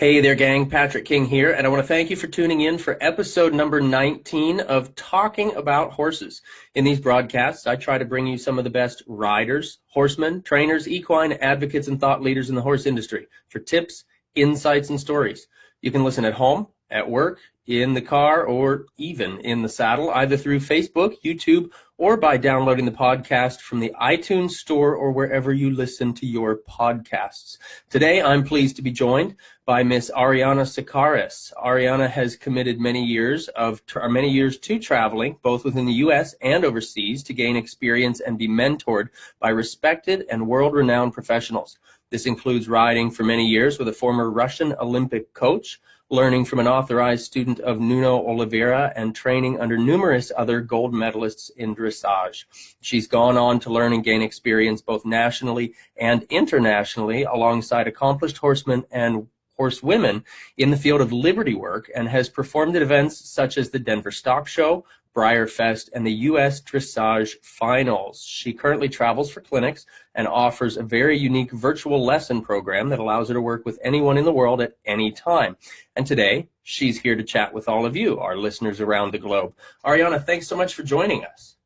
Hey there, gang. Patrick King here, and I want to thank you for tuning in for episode number 19 of Talking About Horses. In these broadcasts, I try to bring you some of the best riders, horsemen, trainers, equine advocates, and thought leaders in the horse industry for tips, insights, and stories. You can listen at home, at work, in the car, or even in the saddle, either through Facebook, YouTube, or by downloading the podcast from the iTunes store or wherever you listen to your podcasts. Today, I'm pleased to be joined by Miss Ariana Sakaris. Ariana has committed many years to traveling, both within the U.S. and overseas, to gain experience and be mentored by respected and world-renowned professionals. This includes riding for many years with a former Russian Olympic coach, learning from an authorized student of Nuno Oliveira, and training under numerous other gold medalists in dressage. She's gone on to learn and gain experience both nationally and internationally alongside accomplished horsemen and horsewomen in the field of liberty work, and has performed at events such as the Denver Stock Show, Briarfest, and the U.S. Dressage Finals. She currently travels for clinics and offers a very unique virtual lesson program that allows her to work with anyone in the world at any time. And today, she's here to chat with all of you, our listeners around the globe. Ariana, thanks so much for joining us.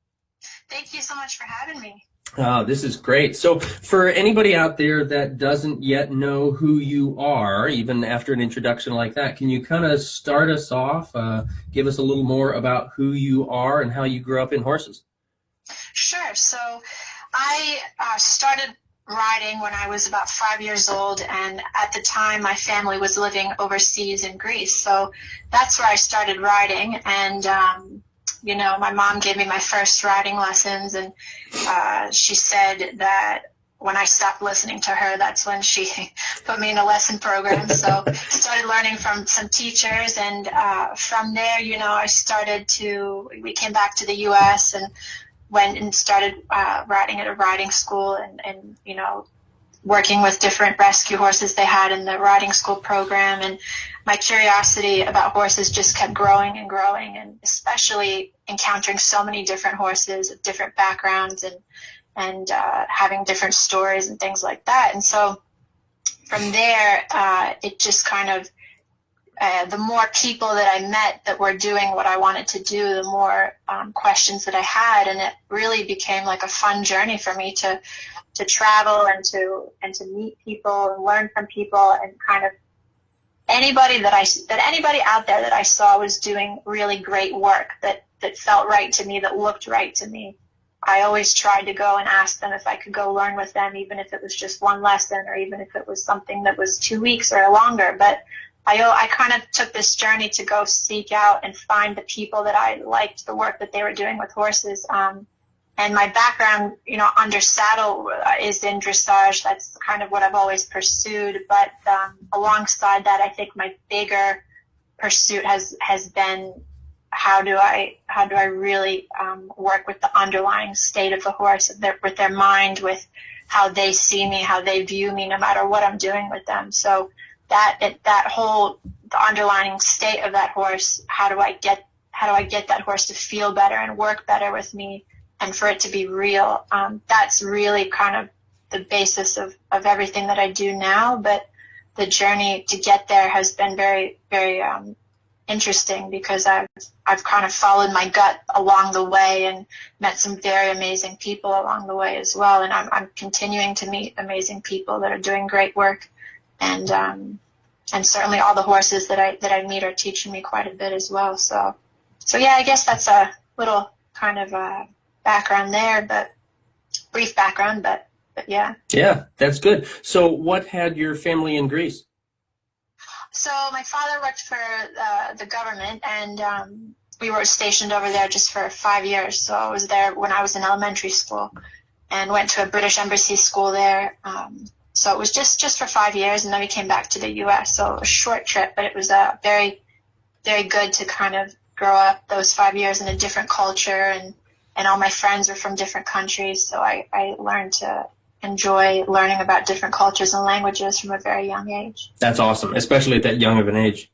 Thank you so much for having me. This is great. So for anybody out there that doesn't yet know who you are, even after an introduction like that, can you kind of start us off, give us a little more about who you are and how you grew up in horses? Sure. So I started riding when I was about 5 years old, and at the time my family was living overseas in Greece. So that's where I started riding, and my mom gave me my first riding lessons, and she said that when I stopped listening to her, that's when she put me in a lesson program. So started learning from some teachers, and from there, we came back to the U.S. and went and started riding at a riding school, and working with different rescue horses they had in the riding school program. And my curiosity about horses just kept growing and growing, and especially encountering so many different horses of different backgrounds and having different stories and things like that. And so from there, it just kind of, the more people that I met that were doing what I wanted to do, the more questions that I had, and it really became like a fun journey for me to travel and to meet people and learn from people, and kind of anybody anybody out there that I saw was doing really great work that felt right to me, that looked right to me. I always tried to go and ask them if I could go learn with them, even if it was just one lesson, or even if it was something that was 2 weeks or longer. But I kind of took this journey to go seek out and find the people that I liked the work that they were doing with horses. And my background, under saddle is in dressage. That's kind of what I've always pursued. But alongside that, I think my bigger pursuit has been how do I really work with the underlying state of the horse, with their mind, with how they see me, how they view me, no matter what I'm doing with them. So the underlying state of that horse, how do I get that horse to feel better and work better with me, and for it to be real? That's really kind of the basis of everything that I do now. But the journey to get there has been very, very interesting, because I've kind of followed my gut along the way and met some very amazing people along the way as well. And I'm continuing to meet amazing people that are doing great work. And certainly all the horses that I meet are teaching me quite a bit as well. So yeah, I guess that's a little kind of background there, but brief background, but yeah. Yeah, that's good. So what had your family in Greece? So my father worked for the government, and we were stationed over there just for 5 years. So I was there when I was in elementary school, and went to a British embassy school there. So it was just for 5 years, and then we came back to the U.S. So a short trip, but it was very, very good to kind of grow up those 5 years in a different culture, and all my friends were from different countries. So I learned to enjoy learning about different cultures and languages from a very young age. That's awesome, especially at that young of an age.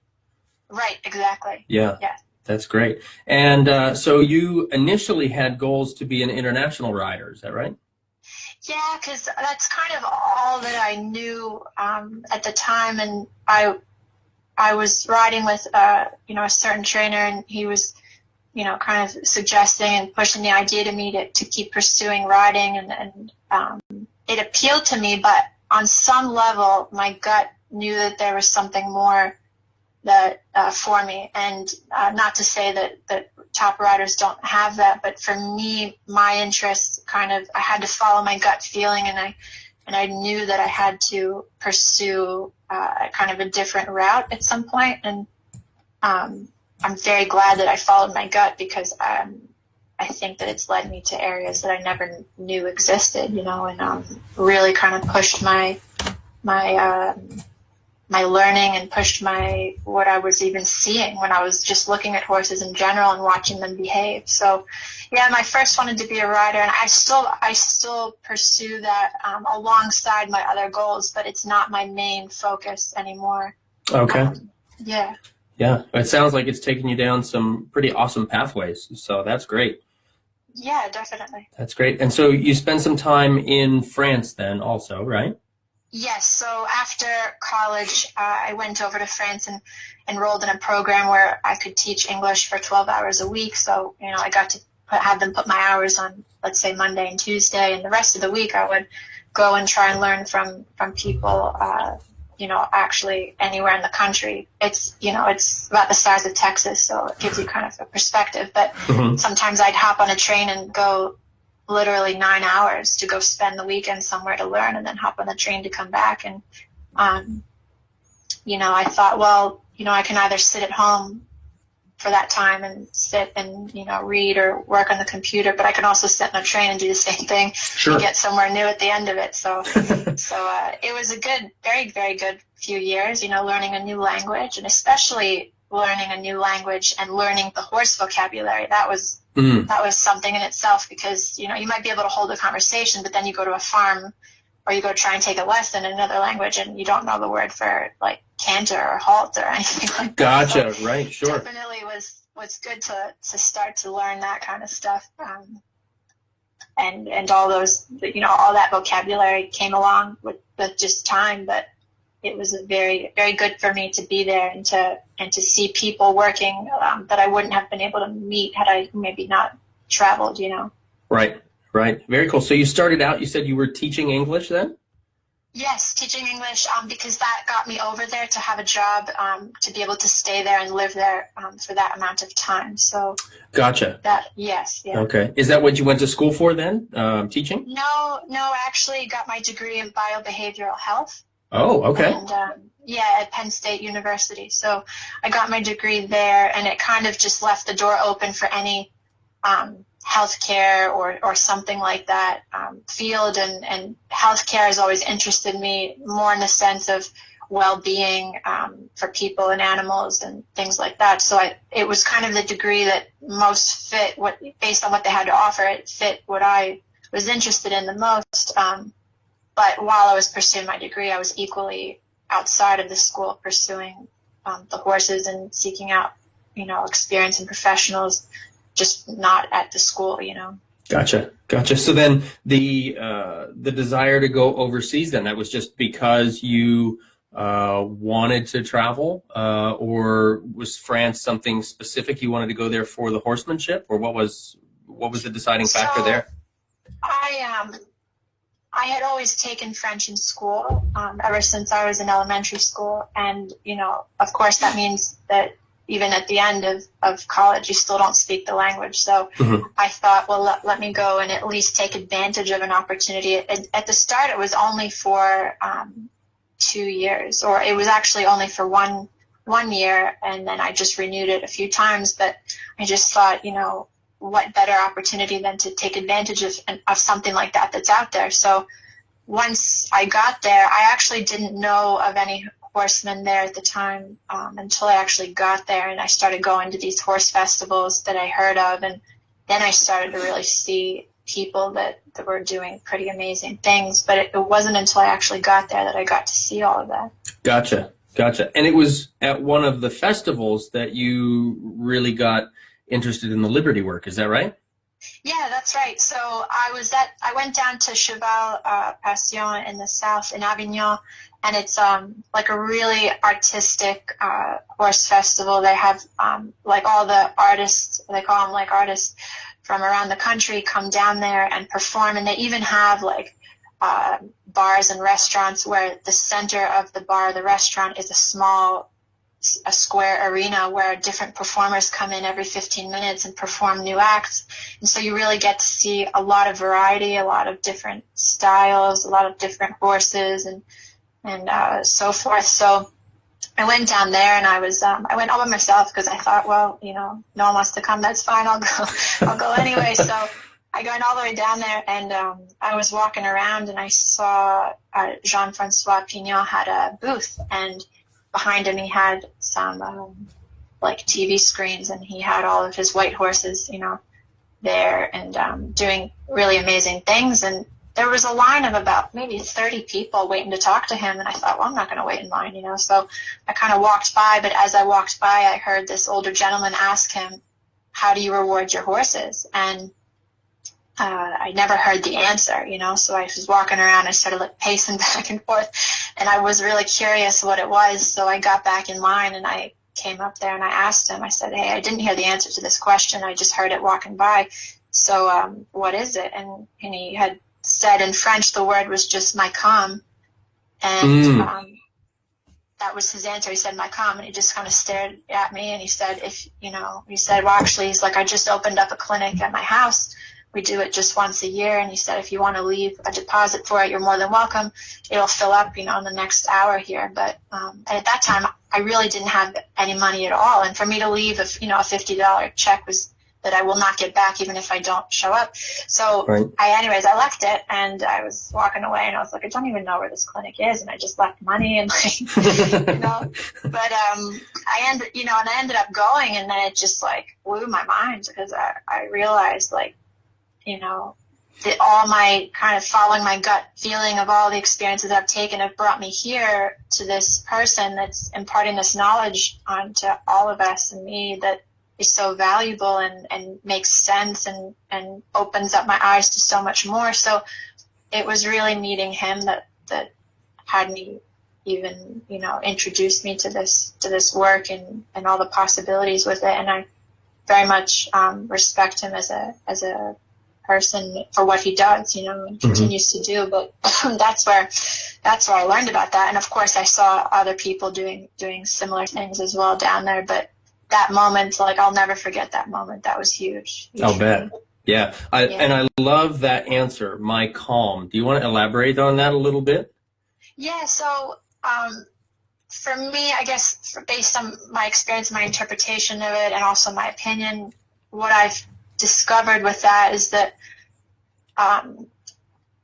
Right, exactly. Yeah. That's great. And so you initially had goals to be an international rider, is that right? Yeah, because that's kind of all that I knew at the time, and I I was riding with, a certain trainer, and he was, kind of suggesting and pushing the idea to me to keep pursuing riding, and it appealed to me, but on some level, my gut knew that there was something more that for me. And not to say that top riders don't have that, but for me, my interests I had to follow my gut feeling, and I knew that I had to pursue kind of a different route at some point. And I'm very glad that I followed my gut, because I think that it's led me to areas that I never knew existed, and really kind of pushed my learning, and pushed what I was even seeing when I was just looking at horses in general and watching them behave. So, yeah, my first wanted to be a rider, and I still pursue that alongside my other goals, but it's not my main focus anymore. Okay. Yeah. Yeah, it sounds like it's taken you down some pretty awesome pathways, so that's great. Yeah, definitely. That's great. And so you spent some time in France then also, right? Yes. So after college, I went over to France and enrolled in a program where I could teach English for 12 hours a week. So, I got to have them put my hours on, let's say, Monday and Tuesday, and the rest of the week I would go and try and learn from people, actually anywhere in the country. It's about the size of Texas, so it gives you kind of a perspective. But sometimes I'd hop on a train and go literally 9 hours to go spend the weekend somewhere to learn, and then hop on the train to come back. And, I thought, well, I can either sit at home for that time and sit and, read or work on the computer, but I can also sit on a train and do the same thing. Sure. And get somewhere new at the end of it. So it was a good, very, very good few years, learning a new language, and especially learning a new language and learning the horse vocabulary. That was something in itself, because, you might be able to hold a conversation, but then you go to a farm or you go try and take a lesson in another language and you don't know the word for, like, canter or halt or anything like that. Gotcha. So right. Sure. Definitely was good to start to learn that kind of stuff. And all those, all that vocabulary came along with just time, but it was very, very good for me to be there and to see people working that I wouldn't have been able to meet had I maybe not traveled, Right. Very cool. So you started out, you said you were teaching English then? Yes, teaching English, because that got me over there to have a job, to be able to stay there and live there for that amount of time. So Gotcha. Yes. Yeah. Okay. Is that what you went to school for then, teaching? No, I actually got my degree in biobehavioral health. Oh, okay. And at Penn State University. So I got my degree there, and it kind of just left the door open for any healthcare or something like that field. And healthcare has always interested me more in the sense of well-being for people and animals and things like that. So it was kind of the degree that most fit based on what they had to offer. It fit what I was interested in the most. But while I was pursuing my degree, I was equally outside of the school pursuing the horses and seeking out, experience and professionals, just not at the school, Gotcha. So then the desire to go overseas, then that was just because you wanted to travel, or was France something specific? You wanted to go there for the horsemanship, or what was the deciding factor there? I had always taken French in school ever since I was in elementary school. And, of course, that means that even at the end of college, you still don't speak the language. So I thought, well, let me go and at least take advantage of an opportunity. At the start, it was only for 2 years, or it was actually only for one year. And then I just renewed it a few times. But I just thought, what better opportunity than to take advantage of something like that that's out there. So once I got there, I actually didn't know of any horsemen there at the time until I actually got there, and I started going to these horse festivals that I heard of, and then I started to really see people that were doing pretty amazing things. But it wasn't until I actually got there that I got to see all of that. Gotcha. And it was at one of the festivals that you really got interested in the Liberty work, is that right? Yeah, that's right. So I went down to Cheval Passion in the south in Avignon, and it's like a really artistic horse festival. They have like all the artists, they call them like artists from around the country, come down there and perform, and they even have like bars and restaurants where the center of the bar, the restaurant, is a square arena where different performers come in every 15 minutes and perform new acts. And so you really get to see a lot of variety, a lot of different styles, a lot of different horses and so forth. So I went down there, and I went all by myself because I thought, well, no one wants to come. That's fine. I'll go anyway. So I went all the way down there, and I was walking around, and I saw Jean-Francois Pignon had a booth, and behind him he had some like TV screens, and he had all of his white horses, there and doing really amazing things. And there was a line of about maybe 30 people waiting to talk to him, and I thought, well, I'm not going to wait in line, So I kind of walked by, but as I walked by, I heard this older gentleman ask him, how do you reward your horses? And I never heard the answer, so I was walking around, I started like pacing back and forth, and I was really curious what it was, so I got back in line, and I came up there, and I asked him, I said, hey, I didn't hear the answer to this question, I just heard it walking by, so what is it? And he had said in French, the word was just "Maicom," and that was his answer. He said "Maicom," and he just kind of stared at me, and he said, well, actually, he's like, I just opened up a clinic at my house. We do it just once a year, and he said, if you want to leave a deposit for it, you're more than welcome. It'll fill up, in the next hour here. But at that time, I really didn't have any money at all, and for me to leave a $50 check was that I will not get back even if I don't show up. So Right. I left it, and I was walking away, and I was like, I don't even know where this clinic is, and I just left money and But I ended up going, and then it just like blew my mind because I realized that all my kind of following my gut feeling of all the experiences I've taken have brought me here to this person that's imparting this knowledge onto all of us and me that is so valuable and makes sense and opens up my eyes to so much more. So it was really meeting him that had me even, introduced me to this work and all the possibilities with it. And I very much respect him as a person for what he does, and continues to do. But that's where I learned about that. And of course I saw other people doing similar things as well down there. But that moment, I'll never forget that moment. That was huge. I'll bet. Yeah. And I love that answer, Maicom. Do you want to elaborate on that a little bit? Yeah. So, for me, I guess based on my experience, my interpretation of it, and also my opinion, what I've discovered with that is that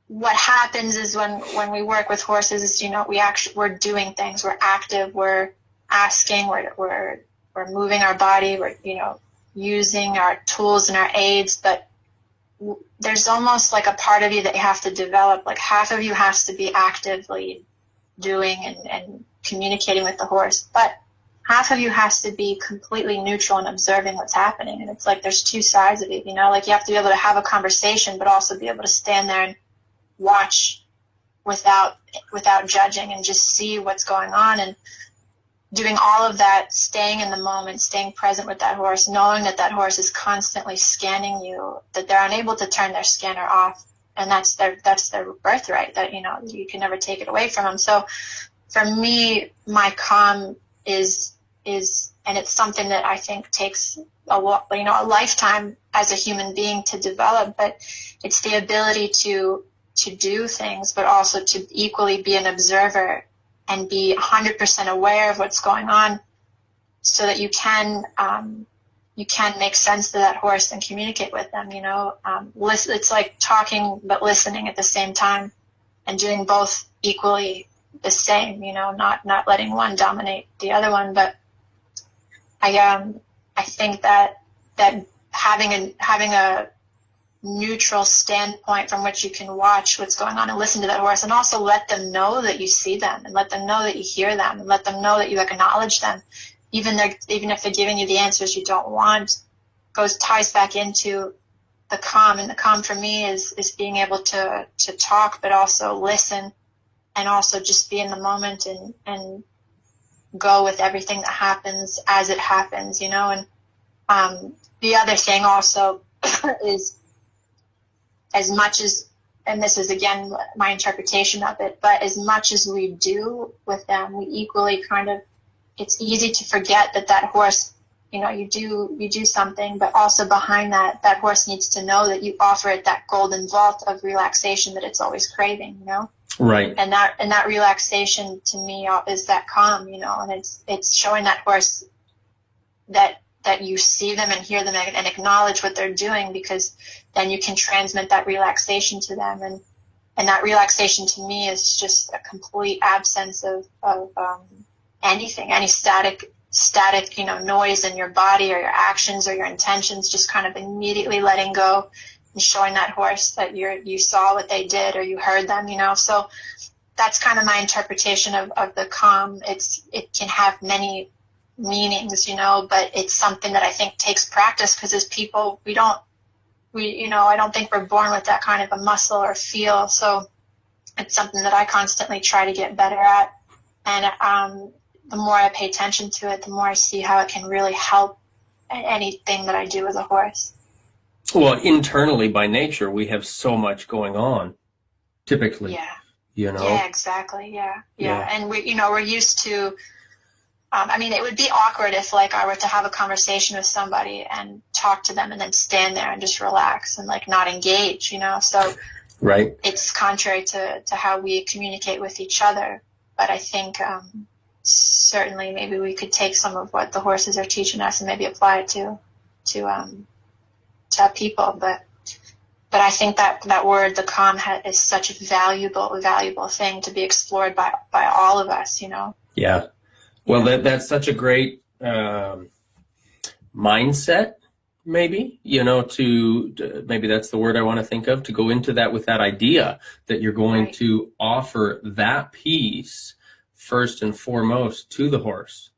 what happens is when we work with horses is, we're doing things, we're active, we're asking, we're moving our body, we're, using our tools and our aids, but there's almost like a part of you that you have to develop. Like half of you has to be actively doing and communicating with the horse, but half of you has to be completely neutral and observing what's happening. And it's like there's two sides of it, you have to be able to have a conversation, but also be able to stand there and watch without judging and just see what's going on. And doing all of that, staying in the moment, staying present with that horse, knowing that horse is constantly scanning you, that they're unable to turn their scanner off. And that's their birthright, that, you can never take it away from them. So for me, Maicom is, and it's something that I think takes a lifetime as a human being to develop, but it's the ability to do things, but also to equally be an observer and be 100% aware of what's going on, so that you can make sense to that horse and communicate with them. It's like talking but listening at the same time, and doing both equally the same. Not letting one dominate the other one. But I think that having a neutral standpoint from which you can watch what's going on and listen to that horse, and also let them know that you see them, and let them know that you hear them, and let them know that you acknowledge them, even if they're giving you the answers you don't want, ties back into the calm. And the calm for me is being able to talk, but also listen, and also just be in the moment and go with everything that happens as it happens, you know. And the other thing also is, as much as, and this is again my interpretation of it, but as much as we do with them, we equally kind of, it's easy to forget that horse, you know, you do something, but also behind that horse needs to know that you offer it that golden vault of relaxation that it's always craving, you know? Right. And that relaxation to me is that calm, you know, and it's showing that horse that you see them and hear them and acknowledge what they're doing, because then you can transmit that relaxation to them. And that relaxation to me is just a complete absence of anything, any static, you know, noise in your body or your actions or your intentions, just kind of immediately letting go and showing that horse that you saw what they did or you heard them, you know. So that's kind of my interpretation of the calm. It can have many meanings, you know, but it's something that I think takes practice, because as people, you know, I don't think we're born with that kind of a muscle or feel. So it's something that I constantly try to get better at. And the more I pay attention to it, the more I see how it can really help anything that I do with a horse. Well, internally by nature, we have so much going on, typically. Yeah. You know? Yeah, exactly. Yeah. And we're used to, I mean, it would be awkward if, like, I were to have a conversation with somebody and talk to them and then stand there and just relax and, like, not engage, you know? So right. It's contrary to how we communicate with each other. But I think certainly maybe we could take some of what the horses are teaching us and maybe apply it to people. But I think that word, the calm, is such a valuable thing to be explored by all of us, you know? Yeah. Well, that's such a great mindset, maybe, you know, to maybe that's the word I want to think of, to go into that with that idea that you're going right. to offer that piece first and foremost to the horse.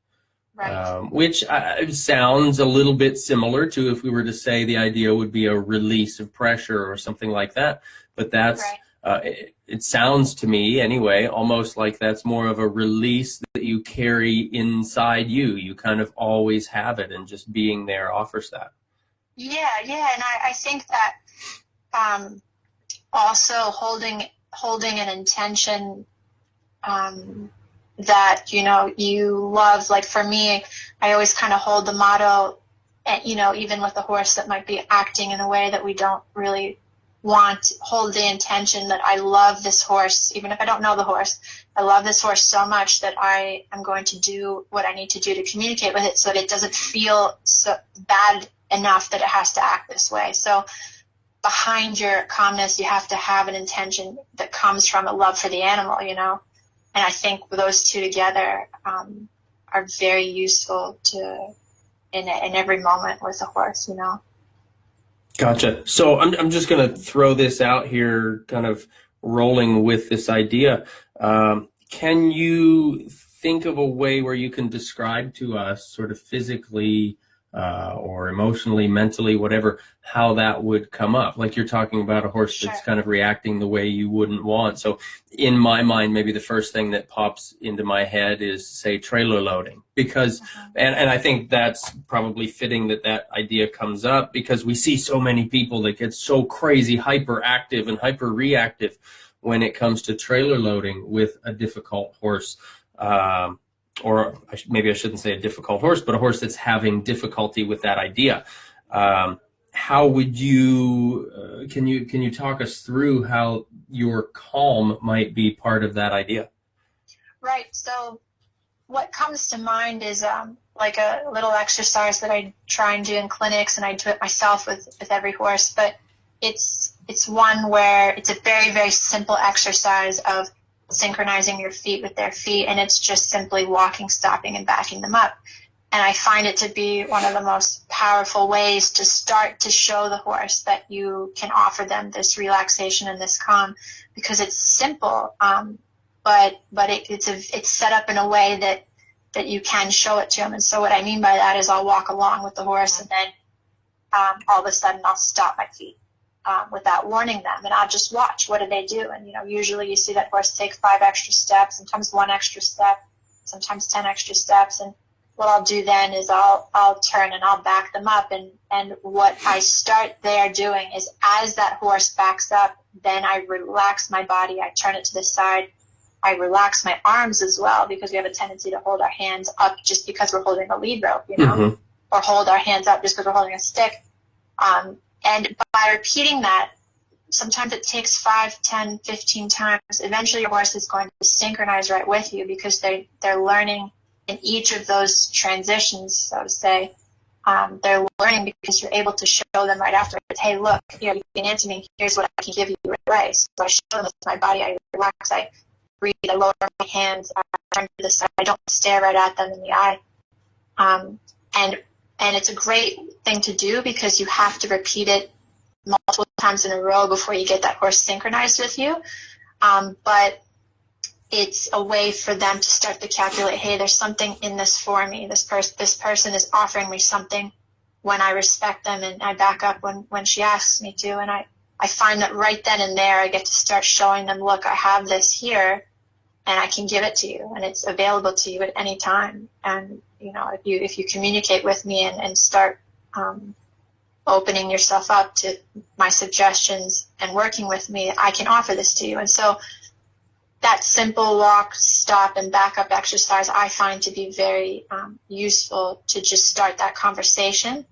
Right. Which sounds a little bit similar to if we were to say the idea would be a release of pressure or something like that. But that's, right. It sounds to me anyway, almost like that's more of a release that you carry inside you. You kind of always have it, and just being there offers that. Yeah. And I think that also holding an intention that, you know, you love. Like for me, I always kind of hold the motto, you know, even with a horse that might be acting in a way that we don't really want, hold the intention that I love this horse, even if I don't know the horse. I love this horse so much that I am going to do what I need to do to communicate with it so that it doesn't feel so bad enough that it has to act this way. So behind your calmness, you have to have an intention that comes from a love for the animal, you know. And I think those two together are very useful in every moment with a horse, you know. Gotcha. So I'm just going to throw this out here, kind of rolling with this idea. Can you think of a way where you can describe to us sort of physically or emotionally, mentally, whatever, how that would come up? Like you're talking about a horse Sure. that's kind of reacting the way you wouldn't want. So in my mind, maybe the first thing that pops into my head is, say, trailer loading, because, and I think that's probably fitting that idea comes up, because we see so many people that get so crazy hyperactive and hyper reactive when it comes to trailer loading with a difficult horse. Or maybe I shouldn't say a difficult horse, but a horse that's having difficulty with that idea. How would you, can you talk us through how your calm might be part of that idea? Right. So what comes to mind is like a little exercise that I try and do in clinics, and I do it myself with every horse. But it's one where it's a very, very simple exercise of synchronizing your feet with their feet, and it's just simply walking, stopping, and backing them up. And I find it to be one of the most powerful ways to start to show the horse that you can offer them this relaxation and this calm, because it's simple, but it's set up in a way that you can show it to them. And so what I mean by that is I'll walk along with the horse, and then all of a sudden I'll stop my feet, without warning them. And I'll just watch, what do they do? And, usually you see that horse take 5 extra steps, sometimes 1 extra step, sometimes 10 extra steps. And what I'll do then is I'll turn and I'll back them up. And what I start there doing is, as that horse backs up, then I relax my body. I turn it to the side. I relax my arms as well, because we have a tendency to hold our hands up just because we're holding a lead rope, Mm-hmm. or hold our hands up just because we're holding a stick. And by repeating that, sometimes it takes 5, 10, 15 times. Eventually your horse is going to synchronize right with you, because they're learning in each of those transitions, so to say. They're learning because you're able to show them right after, hey, look, you can answer me, here's what I can give you right away. So I show them with my body, I relax, I breathe, I lower my hands, I turn to the side, I don't stare right at them in the eye. And it's a great thing to do, because you have to repeat it multiple times in a row before you get that horse synchronized with you. But it's a way for them to start to calculate, hey, there's something in this for me. This person is offering me something when I respect them and I back up when she asks me to. And I find that right then and there I get to start showing them, look, I have this here and I can give it to you, and it's available to you at any time. And, if you communicate with me and start opening yourself up to my suggestions and working with me, I can offer this to you. And so that simple walk, stop, and back up exercise I find to be very useful to just start that conversation.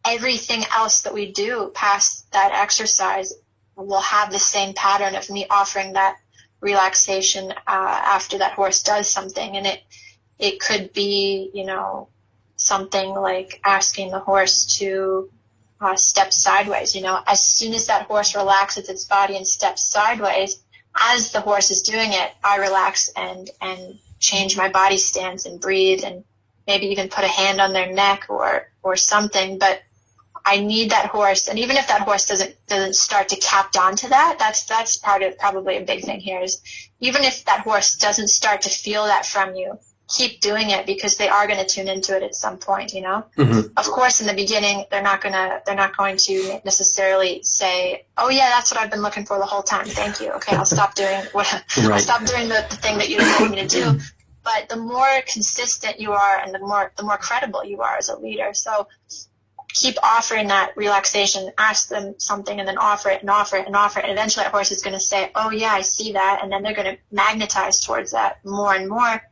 Everything else that we do past that exercise will have the same pattern of me offering that relaxation after that horse does something. And it could be, something like asking the horse to step sideways. As soon as that horse relaxes its body and steps sideways, as the horse is doing it, I relax and change my body stance and breathe, and maybe even put a hand on their neck or something. But I need that horse, and even if that horse doesn't start to catch on to that, that's part of probably a big thing here, is even if that horse doesn't start to feel that from you, keep doing it, because they are going to tune into it at some point. Mm-hmm. Of course, in the beginning, they're not going to necessarily say, "Oh yeah, that's what I've been looking for the whole time. Thank you. Okay, I'll stop doing I'll stop doing the thing that you didn't want me to do." But the more consistent you are, and the more credible you are as a leader. So keep offering that relaxation. Ask them something, and then offer it and offer it and offer it. And eventually, that horse is going to say, "Oh yeah, I see that," and then they're going to magnetize towards that more and more.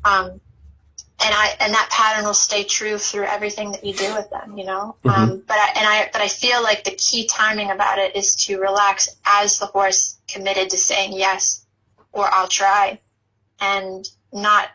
And that pattern will stay true through everything that you do with them, Mm-hmm. But I feel like the key timing about it is to relax as the horse committed to saying yes, or I'll try, and not,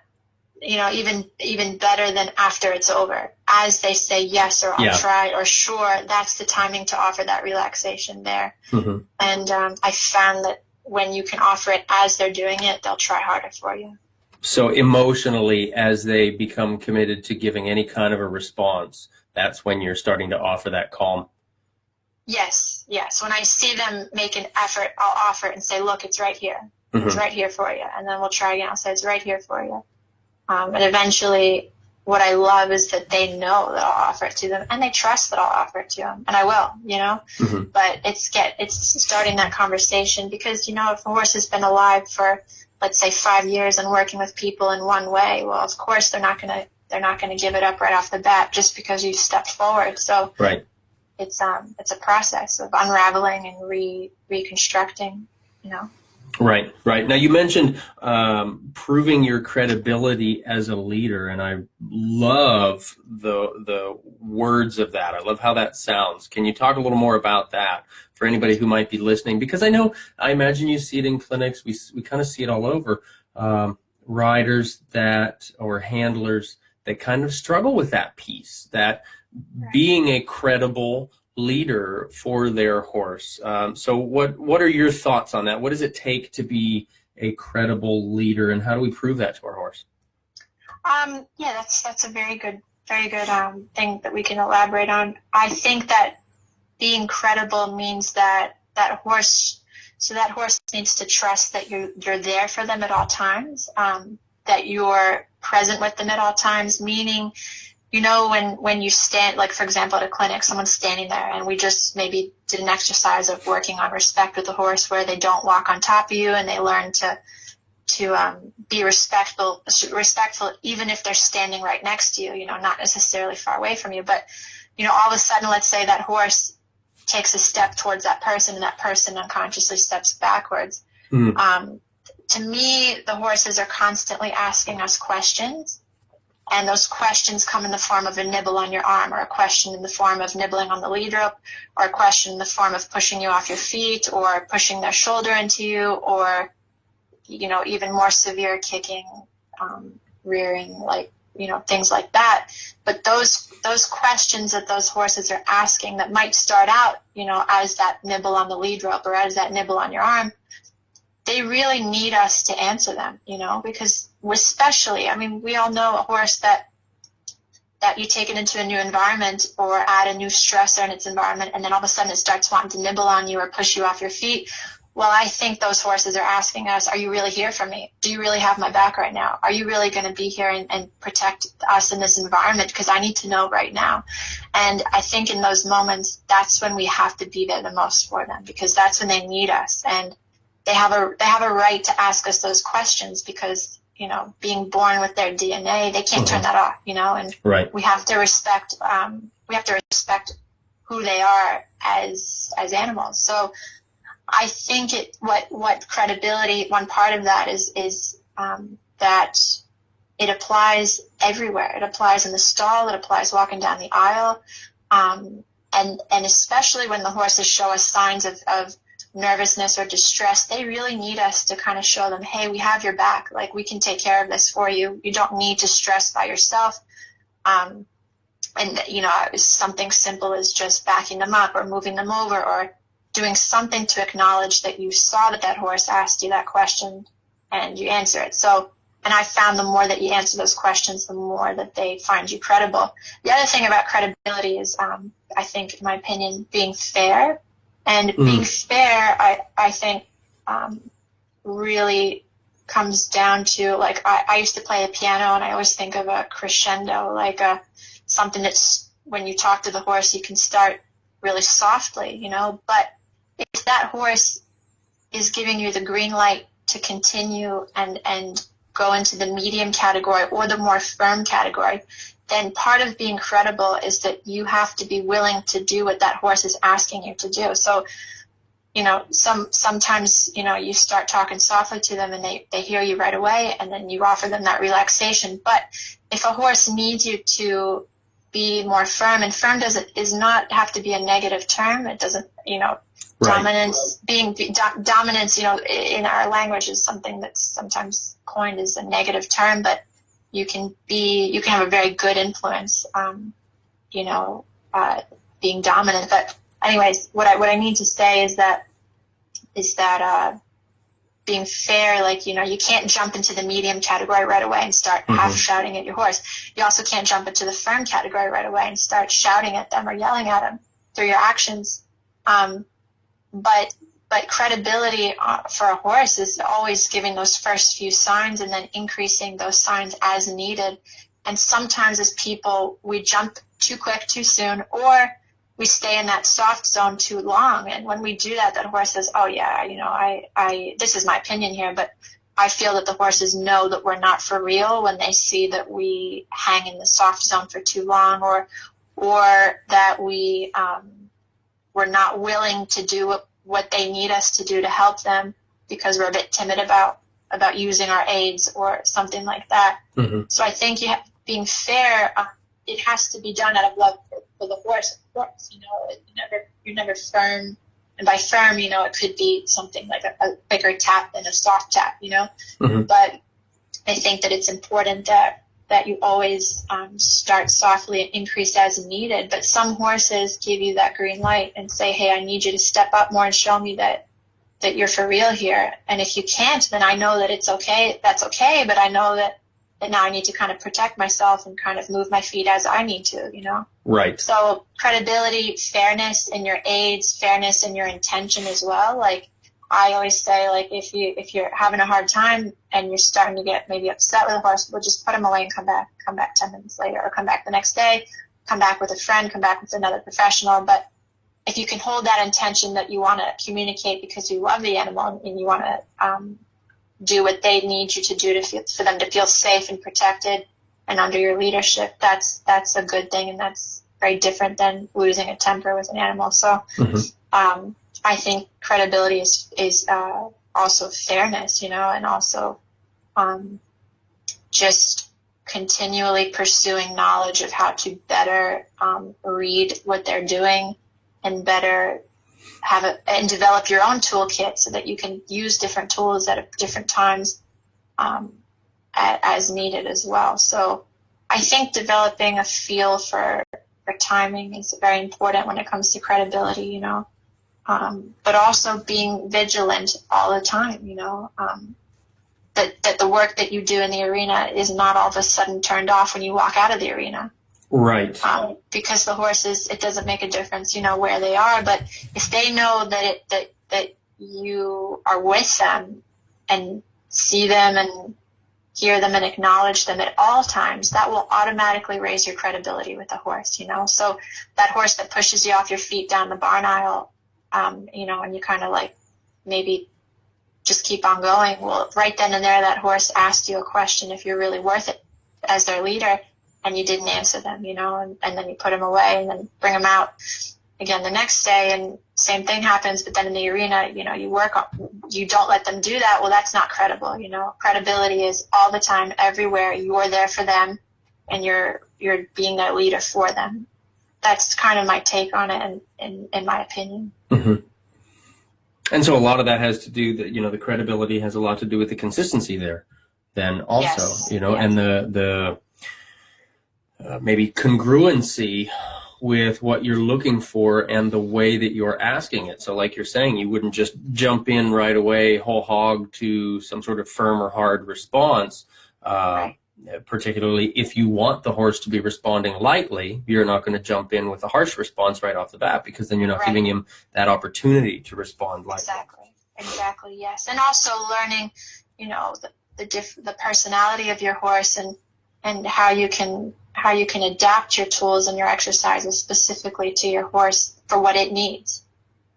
even better than after it's over. As they say yes, or I'll try, or sure, that's the timing to offer that relaxation there. Mm-hmm. And I found that when you can offer it as they're doing it, they'll try harder for you. So emotionally, as they become committed to giving any kind of a response, that's when you're starting to offer that calm. Yes. When I see them make an effort, I'll offer it and say, look, it's right here. Mm-hmm. It's right here for you. And then we'll try again. I'll say, it's right here for you. And eventually, what I love is that they know that I'll offer it to them, and they trust that I'll offer it to them. And I will, Mm-hmm. But it's starting that conversation, because, if a horse has been alive for, let's say, 5 years and working with people in one way, well, of course they're not going to give it up right off the bat just because you've stepped forward. So right. It's a process of unraveling and reconstructing, Right. Now you mentioned proving your credibility as a leader, and I love the words of that. I love how that sounds. Can you talk a little more about that for anybody who might be listening? Because I imagine you see it in clinics. We kind of see it all over. Riders or handlers that kind of struggle with that piece, that being a credible leader for their horse. So what are your thoughts on that? What does it take to be a credible leader, and how do we prove that to our horse? That's a very good thing that we can elaborate on. I think that being credible means that horse needs to trust that you're there for them at all times, that you're present with them at all times, meaning you know, when you stand, like, for example, at a clinic, someone's standing there, and we just maybe did an exercise of working on respect with the horse, where they don't walk on top of you, and they learn to be respectful, even if they're standing right next to you, you know, not necessarily far away from you. But, you know, all of a sudden, let's say that horse takes a step towards that person, and that person unconsciously steps backwards. To me, the horses are constantly asking us questions. And those questions come in the form of a nibble on your arm, or a question in the form of nibbling on the lead rope, or a question in the form of pushing you off your feet, or pushing their shoulder into you, or, you know, even more severe kicking, rearing, like, you know, things like that. But those questions that those horses are asking that might start out, you know, as that nibble on the lead rope or as that nibble on your arm, they really need us to answer them, you know, because especially, I mean, we all know a horse that you take it into a new environment or add a new stressor in its environment, and then all of a sudden it starts wanting to nibble on you or push you off your feet. Well, I think those horses are asking us, are you really here for me? Do you really have my back right now? Are you really going to be here and protect us in this environment? Because I need to know right now. And I think in those moments, that's when we have to be there the most for them, because that's when they need us. And they have a right to ask us those questions, because, you know, being born with their DNA, they can't turn that off, you know, and we have to respect who they are as animals. So I think what credibility, one part of that is that it applies everywhere. It applies in the stall. It applies walking down the aisle. And especially when the horses show us signs of nervousness or distress, they really need us to kind of show them, hey, we have your back. Like, we can take care of this for you. You don't need to stress by yourself. And, you know, something simple as just backing them up or moving them over or doing something to acknowledge that you saw that horse asked you that question and you answer it. So, and I found the more that you answer those questions, the more that they find you credible. The other thing about credibility is, I think, in my opinion, being fair. And being fair, I think, really comes down to, like, I used to play the piano, and I always think of a crescendo, like something that's, when you talk to the horse, you can start really softly, you know, but if that horse is giving you the green light to continue and go into the medium category or the more firm category, then part of being credible is that you have to be willing to do what that horse is asking you to do. So, you know, sometimes, you know, you start talking softly to them and they hear you right away, and then you offer them that relaxation. But if a horse needs you to be more firm, and firm does not have to be a negative term. It doesn't, you know, dominance, dominance, you know, in our language is something that's sometimes coined as a negative term, but you can have a very good influence, you know, being dominant. But anyways, what I need to say is that being fair, like, you know, you can't jump into the medium category right away and start half shouting at your horse. You also can't jump into the firm category right away and start shouting at them or yelling at them through your actions. But credibility for a horse is always giving those first few signs and then increasing those signs as needed. And sometimes as people, we jump too quick, too soon, or we stay in that soft zone too long. And when we do that, that horse says, oh yeah, you know, I this is my opinion here, but I feel that the horses know that we're not for real when they see that we hang in the soft zone for too long, or that we're not willing to do what they need us to do to help them because we're a bit timid about using our aids or something like that. So I think being fair, it has to be done out of love for the horse, of course. You know, you're never firm. And by firm, you know, it could be something like a bigger tap than a soft tap, you know. But I think that it's important that you always start softly and increase as needed. But some horses give you that green light and say, hey, I need you to step up more and show me that you're for real here. And if you can't, then I know that it's okay. That's okay. But I know that now I need to kind of protect myself and kind of move my feet as I need to, you know? Right. So credibility, fairness in your aids, fairness in your intention as well. Like, I always say, like, if you're having a hard time and you're starting to get maybe upset with a horse, we'll just put him away and come back 10 minutes later, or come back the next day, come back with a friend, come back with another professional. But if you can hold that intention that you want to communicate because you love the animal and you want to do what they need you to do for them to feel safe and protected and under your leadership, that's a good thing, and that's very different than losing a temper with an animal. So I think credibility is also fairness, and also just continually pursuing knowledge of how to better read what they're doing and better and develop your own toolkit so that you can use different tools at different times as needed as well. So I think developing a feel for timing is very important when it comes to credibility, but also being vigilant all the time, that the work that you do in the arena is not all of a sudden turned off when you walk out of the arena. Right. Because the horses, it doesn't make a difference, where they are, but if they know that you are with them and see them and hear them and acknowledge them at all times, that will automatically raise your credibility with the horse, So that horse that pushes you off your feet down the barn aisle, and you kind of like maybe just keep on going. Well, right then and there, that horse asked you a question if you're really worth it as their leader, and you didn't answer them, and then you put them away and then bring them out again the next day, and same thing happens. But then in the arena, you don't let them do that. Well, that's not credible. Credibility is all the time, everywhere. You're there for them, and you're being their leader for them. That's kind of my take on it, in my opinion. Mm-hmm. And so a lot of that has to do that. The credibility has a lot to do with the consistency there. Then also, yes. Yes. And the maybe congruency with what you're looking for and the way that you're asking it. So like you're saying, you wouldn't just jump in right away whole hog to some sort of firm or hard response. Right. Particularly if you want the horse to be responding lightly, you're not going to jump in with a harsh response right off the bat, because then you're not giving him that opportunity to respond lightly. Exactly, yes. And also learning, the personality of your horse and how you can adapt your tools and your exercises specifically to your horse for what it needs.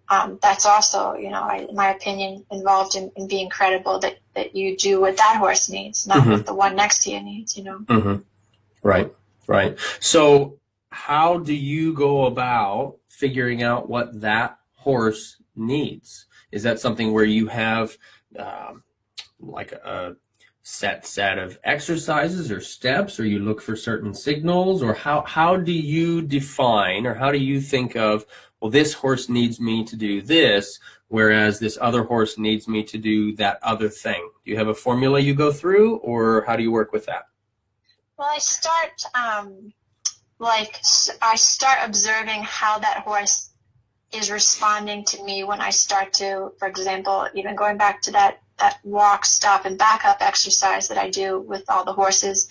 That's also, in my opinion, involved in being credible, that you do what that horse needs, not what the one next to you needs, Mm-hmm. Right. So how do you go about figuring out what that horse needs? Is that something where you have like a set of exercises or steps, or you look for certain signals, or how do you define, or how do you think of, well, this horse needs me to do this, whereas this other horse needs me to do that other thing? Do you have a formula you go through, or how do you work with that? Well, I start observing how that horse is responding to me when I start to, for example, even going back to that walk, stop, and back up exercise that I do with all the horses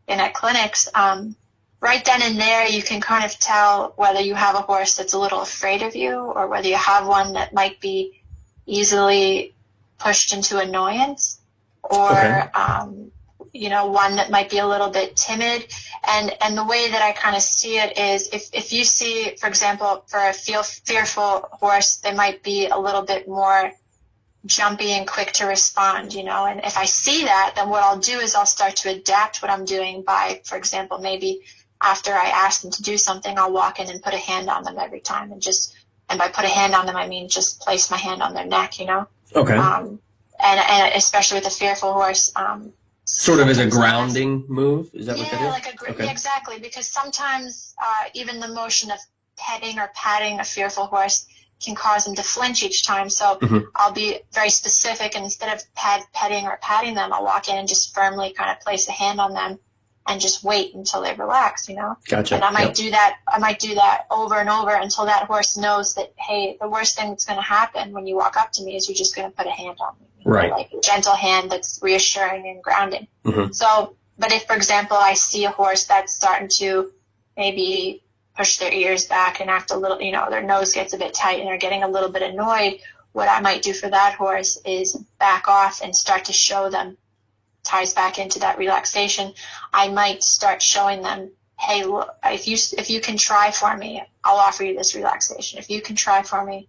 in at clinics. Right then and there, you can kind of tell whether you have a horse that's a little afraid of you, or whether you have one that might be easily pushed into annoyance, or one that might be a little bit timid. And the way that I kind of see it is, if you see, for example, for a fearful horse, they might be a little bit more jumpy and quick to respond, and if I see that, then what I'll do is I'll start to adapt what I'm doing by, for example, maybe after I ask them to do something, I'll walk in and put a hand on them every time, and by put a hand on them, I mean just place my hand on their neck, Okay. And especially with a fearful horse, sort of as a grounding move? Is that what that is? Yeah, exactly, because sometimes even the motion of petting or patting a fearful horse can cause them to flinch each time. So I'll be very specific, and instead of petting or patting them, I'll walk in and just firmly kind of place a hand on them and just wait until they relax, Gotcha. And I might do that over and over until that horse knows that, hey, the worst thing that's going to happen when you walk up to me is you're just going to put a hand on me. Right. Like a gentle hand that's reassuring and grounding. Mm-hmm. So, but if, for example, I see a horse that's starting to maybe push their ears back and act a little, their nose gets a bit tight and they're getting a little bit annoyed, what I might do for that horse is back off and start to show them, ties back into that relaxation. I might start showing them, hey, look, if you can try for me, I'll offer you this relaxation. If you can try for me,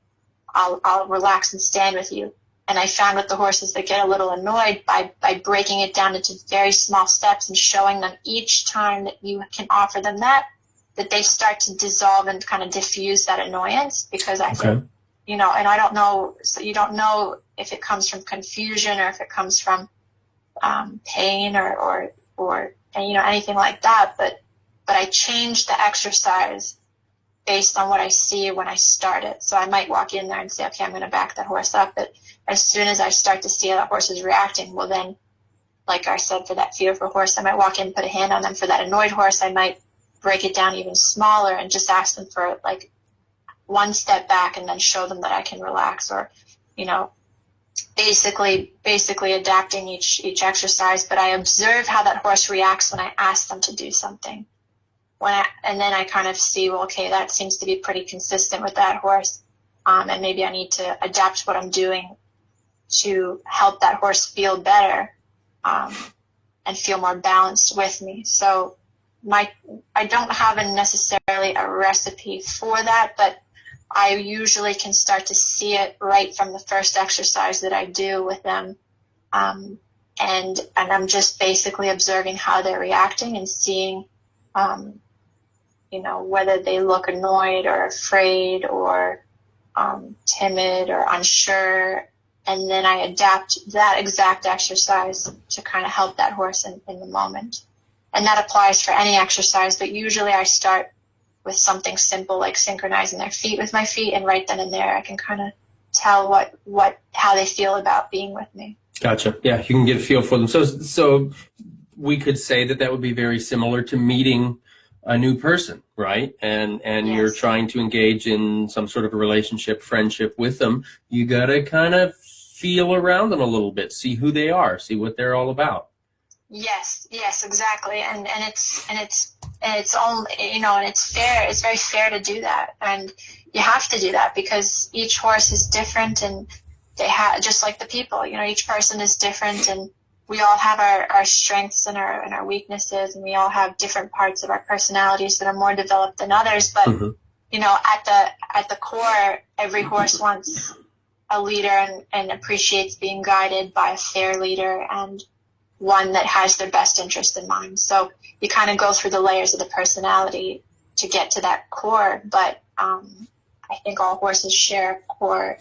I'll relax and stand with you. And I found with the horses that get a little annoyed, by breaking it down into very small steps and showing them each time that you can offer them that they start to dissolve and kind of diffuse that annoyance. Because I think, and I don't know, so you don't know if it comes from confusion or if it comes from pain or anything like that. But I change the exercise based on what I see when I start it. So I might walk in there and say, okay, I'm going to back that horse up. But as soon as I start to see how that horse is reacting, well then, like I said, for that fearful horse, I might walk in and put a hand on them. For that annoyed horse, I might break it down even smaller and just ask them for like one step back and then show them that I can relax, or, basically adapting each exercise. But I observe how that horse reacts when I ask them to do something. And then I kind of see, well, okay, that seems to be pretty consistent with that horse. And maybe I need to adapt what I'm doing to help that horse feel better, and feel more balanced with me. So I don't have necessarily a recipe for that, but I usually can start to see it right from the first exercise that I do with them. And I'm just basically observing how they're reacting and seeing, whether they look annoyed or afraid or timid or unsure. And then I adapt that exact exercise to kind of help that horse in the moment. And that applies for any exercise, but usually I start with something simple like synchronizing their feet with my feet, and right then and there I can kind of tell how they feel about being with me. Gotcha. Yeah, you can get a feel for them. So we could say that would be very similar to meeting a new person, right? And yes. You're trying to engage in some sort of a relationship, friendship with them. You got to kind of feel around them a little bit, see who they are, see what they're all about. Yes, exactly. And it's only, and it's fair. It's very fair to do that. And you have to do that because each horse is different, and they have, just like the people, each person is different, and we all have our strengths and our weaknesses, and we all have different parts of our personalities that are more developed than others. But, at the core, every horse wants a leader and appreciates being guided by a fair leader and one that has their best interest in mind. So you kind of go through the layers of the personality to get to that core. But I think all horses share core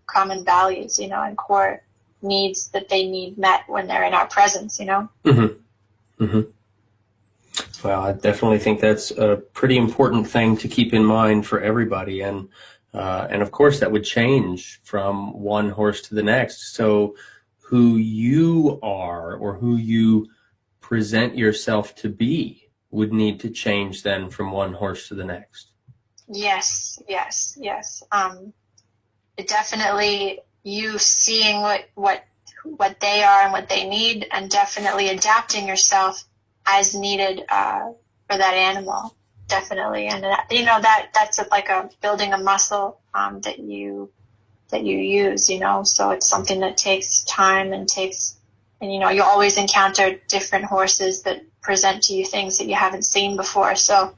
common values, and core needs that they need met when they're in our presence, Mm-hmm. Mm-hmm. Well, I definitely think that's a pretty important thing to keep in mind for everybody. And of course that would change from one horse to the next. So who you are or who you present yourself to be would need to change then from one horse to the next. Yes. It definitely, you seeing what they are and what they need, and definitely adapting yourself as needed for that animal. Definitely. And that's like building a muscle that you use, so it's something that takes time and you always encounter different horses that present to you things that you haven't seen before. So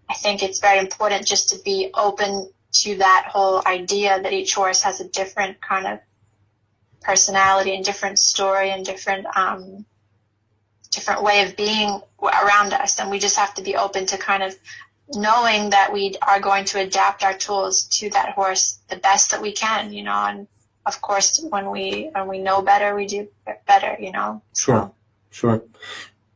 I think it's very important just to be open to that whole idea that each horse has a different kind of personality and different story and different way of being around us. And we just have to be open to kind of knowing that we are going to adapt our tools to that horse the best that we can, and of course when we know better, we do better, Sure.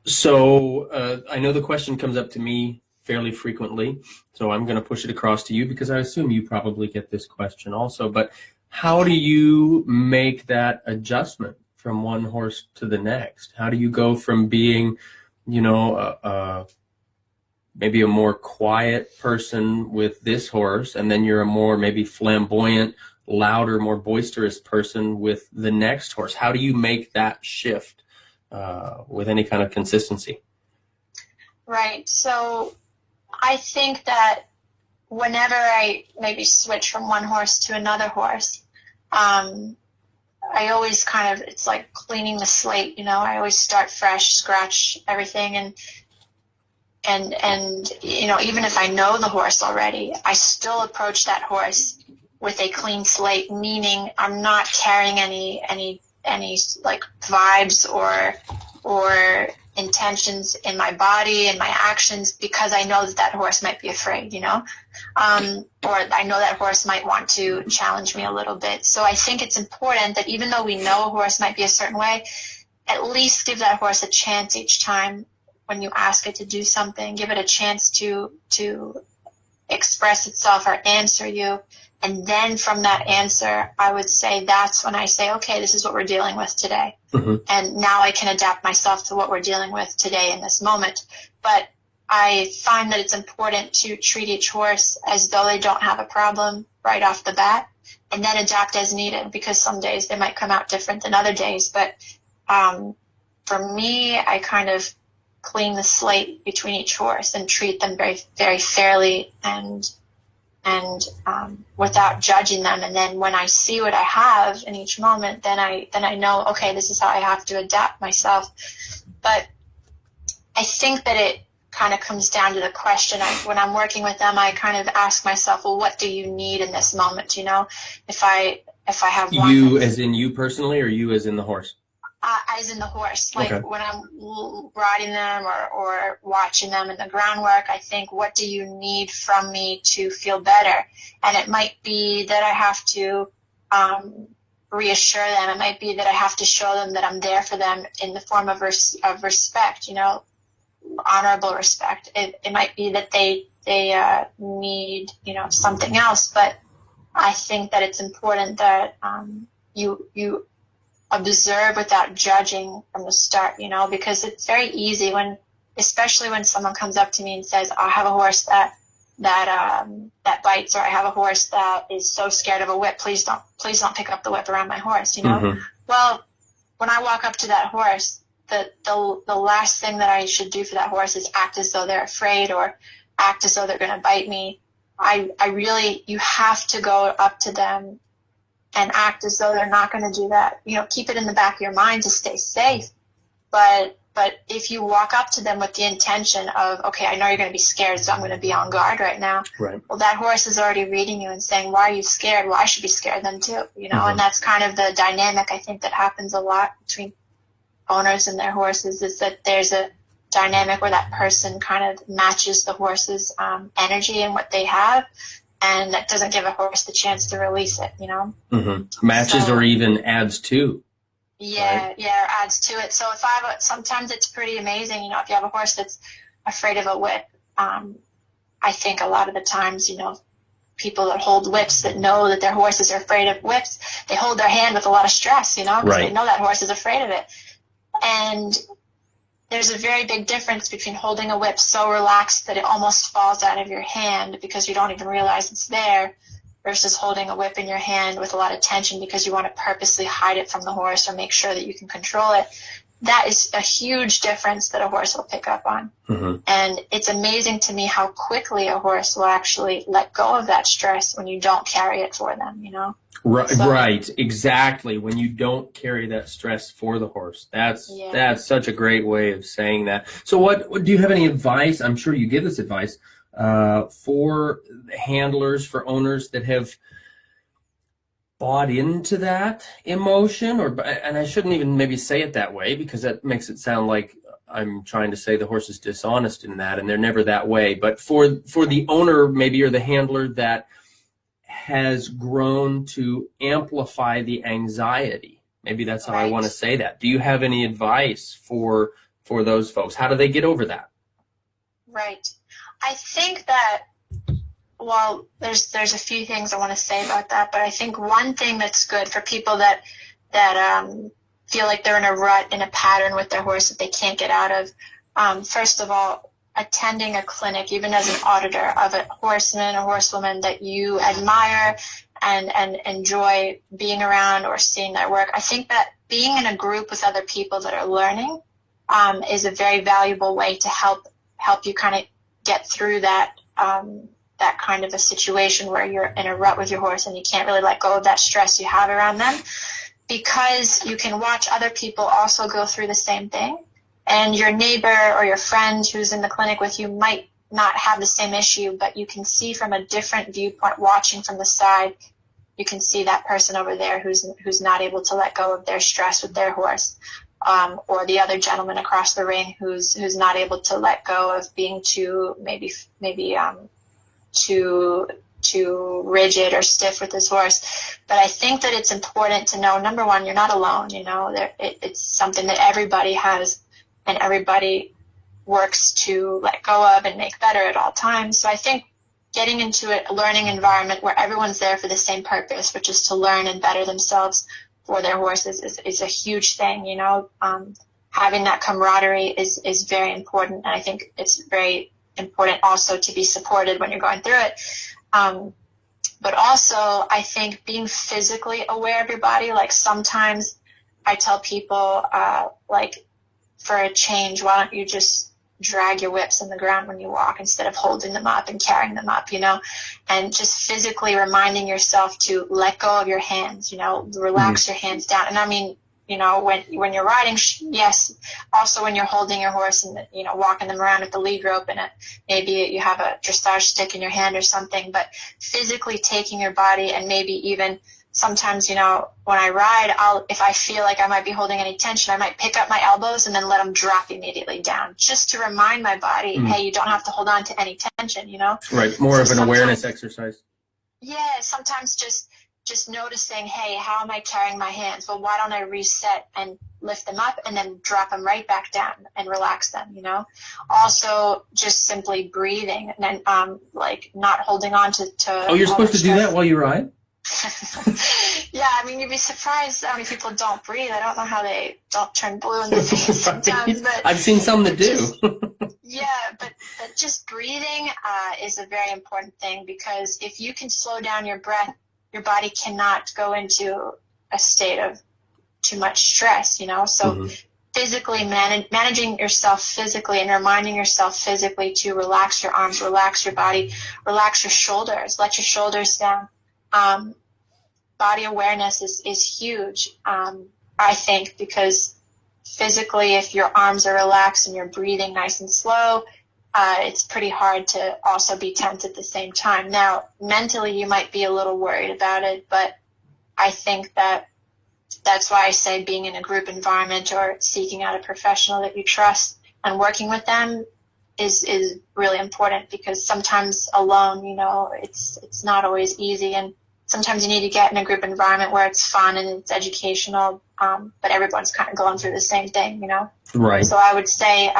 So I know the question comes up to me fairly frequently, so I'm going to push it across to you because I assume you probably get this question also, but how do you make that adjustment from one horse to the next? How do you go from being, maybe a more quiet person with this horse, and then you're a more maybe flamboyant, louder, more boisterous person with the next horse? How do you make that shift with any kind of consistency? Right. So I think that whenever I maybe switch from one horse to another horse, I always kind of, it's like cleaning the slate, you know, I always start fresh, scratch everything, and you know, even if I know the horse already, I still approach that horse with a clean slate, meaning I'm not carrying any like vibes or intentions in my body and my actions, because I know that that horse might be afraid, you know, or I know that horse might want to challenge me a little bit. So I think it's important that even though we know a horse might be a certain way, at least give that horse a chance each time when you ask it to do something. Give it a chance to express itself or answer you. And then from that answer, I would say that's when I say, okay, this is what we're dealing with today. Mm-hmm. And now I can adapt myself to what we're dealing with today in this moment. But I find that it's important to treat each horse as though they don't have a problem right off the bat, and then adapt as needed, because some days they might come out different than other days. But for me, I kind of clean the slate between each horse and treat them very, very fairly and without judging them. And then when I see what I have in each moment, then I know, okay, this is how I have to adapt myself. But I think that it kind of comes down to the question. When I'm working with them, I kind of ask myself, well, what do you need in this moment? You know, if I have one, you as in you personally, or you as in the horse? As in the horse, like okay. When I'm riding them or watching them in the groundwork, I think, what do you need from me to feel better? And it might be that I have to reassure them. It might be that I have to show them that I'm there for them in the form of respect, you know, honorable respect. It might be that they need, you know, something else. But I think that it's important that you observe without judging from the start, you know, because it's very easy especially when someone comes up to me and says, I have a horse that bites, or I have a horse that is so scared of a whip. Please don't pick up the whip around my horse, you know? Mm-hmm. Well, when I walk up to that horse, the last thing that I should do for that horse is act as though they're afraid or act as though they're going to bite me. You have to go up to them and act as though they're not going to do that. You know, keep it in the back of your mind to stay safe. But if you walk up to them with the intention of, okay, I know you're going to be scared, so I'm going to be on guard right now. Right. Well, that horse is already reading you and saying, why are you scared? Well, I should be scared then too, you know. Mm-hmm. And that's kind of the dynamic I think that happens a lot between owners and their horses, is that there's a dynamic where that person kind of matches the horse's energy and what they have. And that doesn't give a horse the chance to release it, you know? Mm-hmm. Matches or even adds to. Yeah, right? yeah, adds to it. So sometimes it's pretty amazing, you know, if you have a horse that's afraid of a whip. I think a lot of the times, you know, people that hold whips that know that their horses are afraid of whips, they hold their hand with a lot of stress, you know, because right. they know that horse is afraid of it. And there's a very big difference between holding a whip so relaxed that it almost falls out of your hand because you don't even realize it's there, versus holding a whip in your hand with a lot of tension because you want to purposely hide it from the horse or make sure that you can control it. That is a huge difference that a horse will pick up on. Mm-hmm. And it's amazing to me how quickly a horse will actually let go of that stress when you don't carry it for them, you know? Right, So, right, exactly. When you don't carry that stress for the horse, that's such a great way of saying that. So, what do you have any advice? I'm sure you give this advice for handlers, for owners that have bought into that emotion, and I shouldn't even maybe say it that way, because that makes it sound like I'm trying to say the horse is dishonest in that, and they're never that way. But for the owner, maybe, or the handler that has grown to amplify the anxiety. Maybe that's how I want to say that. Do you have any advice for those folks? How do they get over that? Right. I think that, well, there's a few things I want to say about that, but I think one thing that's good for people that feel like they're in a rut, in a pattern with their horse that they can't get out of, first of all, attending a clinic, even as an auditor of a horseman or horsewoman that you admire and enjoy being around or seeing their work. I think that being in a group with other people that are learning is a very valuable way to help you kind of get through that that kind of a situation where you're in a rut with your horse and you can't really let go of that stress you have around them, because you can watch other people also go through the same thing. And your neighbor or your friend who's in the clinic with you might not have the same issue, but you can see from a different viewpoint, watching from the side, you can see that person over there who's not able to let go of their stress with their horse, or the other gentleman across the ring who's not able to let go of being too too rigid or stiff with his horse. But I think that it's important to know, number one, you're not alone. It's something that everybody has, and everybody works to let go of and make better at all times. So I think getting into a learning environment where everyone's there for the same purpose, which is to learn and better themselves for their horses, is a huge thing. Having that camaraderie is very important, and I think it's very important also to be supported when you're going through it. But also, I think being physically aware of your body, like sometimes I tell people, like, for a change, why don't you just drag your whips in the ground when you walk instead of holding them up and carrying them up, and just physically reminding yourself to let go of your hands, relax your hands down. And I mean, when you're riding, yes, also when you're holding your horse and, walking them around with the lead rope, and maybe you have a dressage stick in your hand or something, but physically taking your body, and maybe even sometimes, when I ride, if I feel like I might be holding any tension, I might pick up my elbows and then let them drop immediately down, just to remind my body, hey, you don't have to hold on to any tension, Right, more of an awareness exercise. Yeah, sometimes just noticing, hey, how am I carrying my hands? Well, why don't I reset and lift them up and then drop them right back down and relax them, Also, just simply breathing, and then like not holding on to Oh, you're supposed to do that while you ride? Yeah, I mean, you'd be surprised how many people don't breathe. I don't know how they don't turn blue in the face sometimes. But I've seen some that do. Yeah, but just breathing is a very important thing, because if you can slow down your breath, your body cannot go into a state of too much stress, So physically managing yourself physically and reminding yourself physically to relax your arms, relax your body, relax your shoulders, let your shoulders down. Body awareness is huge, I think, because physically, if your arms are relaxed and you're breathing nice and slow, it's pretty hard to also be tense at the same time. Now, mentally, you might be a little worried about it, but I think that's why I say being in a group environment or seeking out a professional that you trust and working with them is really important, because sometimes alone, it's not always easy, and sometimes you need to get in a group environment where it's fun and it's educational, but everyone's kind of going through the same thing, Right. So I would say,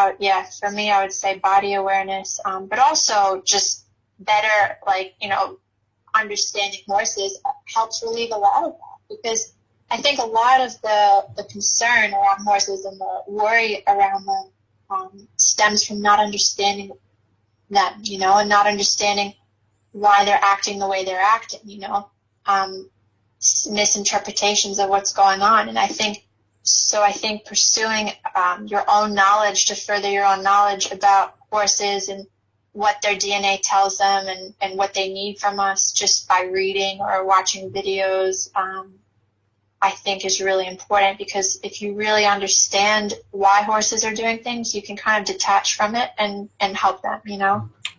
for me, I would say body awareness, but also just better, understanding horses helps relieve a lot of that, because I think a lot of the concern around horses and the worry around them stems from not understanding them, and not understanding why they're acting the way they're acting, misinterpretations of what's going on. And I think pursuing your own knowledge to further your own knowledge about horses and what their DNA tells them and what they need from us, just by reading or watching videos, I think is really important, because if you really understand why horses are doing things, you can kind of detach from it and help them,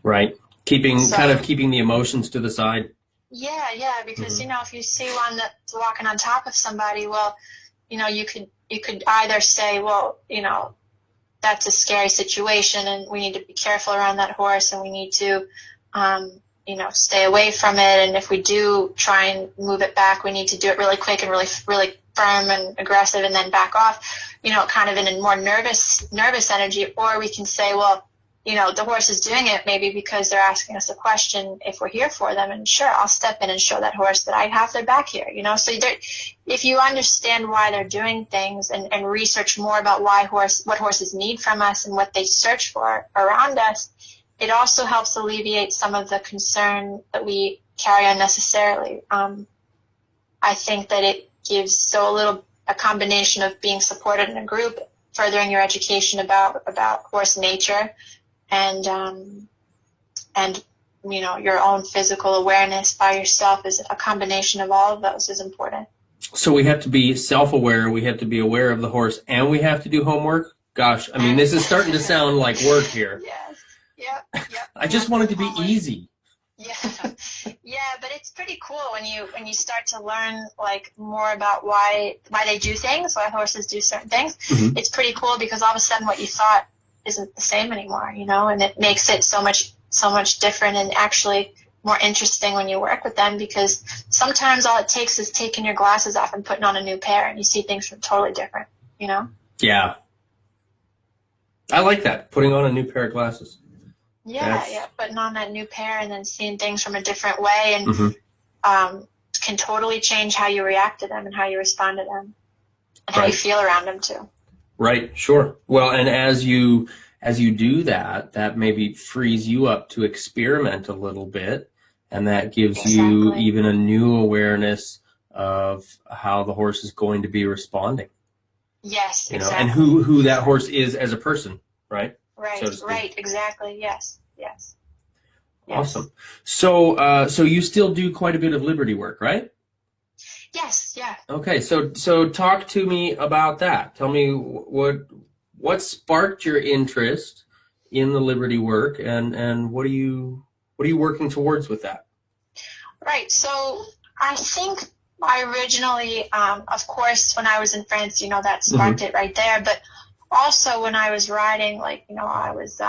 Right. Keeping the emotions to the side. Yeah, because if you see one that's walking on top of somebody, well, you could either say, well, that's a scary situation and we need to be careful around that horse, and we need to stay away from it, and if we do try and move it back, we need to do it really quick and really really firm and aggressive, and then back off, kind of in a more nervous energy. Or we can say, well, the horse is doing it maybe because they're asking us a question if we're here for them, and sure, I'll step in and show that horse that I have their back here, So if you understand why they're doing things and research more about what horses need from us and what they search for around us, it also helps alleviate some of the concern that we carry unnecessarily. I think that it gives a combination of being supported in a group, furthering your education about horse nature, and your own physical awareness by yourself is a combination of all of those is important. So we have to be self-aware, we have to be aware of the horse, and we have to do homework? Gosh, I mean, this is starting to sound like work here. Yes. Yep. I just want it to be easy. Yeah. Yeah, but it's pretty cool when you start to learn like more about why they do things, why horses do certain things. Mm-hmm. It's pretty cool because all of a sudden what you thought isn't the same anymore, and it makes it so much different and actually more interesting when you work with them, because sometimes all it takes is taking your glasses off and putting on a new pair and you see things from totally different, Yeah. I like that, putting on a new pair of glasses. Yeah, putting on that new pair and then seeing things from a different way and can totally change how you react to them and how you respond to them and how you feel around them too. Right, sure. Well, and as you do that, that maybe frees you up to experiment a little bit, and that gives you even a new awareness of how the horse is going to be responding. Yes, exactly. And who that horse is as a person, right? Right, exactly. Yes. Awesome. So you still do quite a bit of Liberty work, right? Yes, yeah. Okay, so talk to me about that. Tell me what sparked your interest in the Liberty work, and what are you working towards with that? Right. So I think I originally, of course, when I was in France, that sparked it right there. But also when I was riding, I was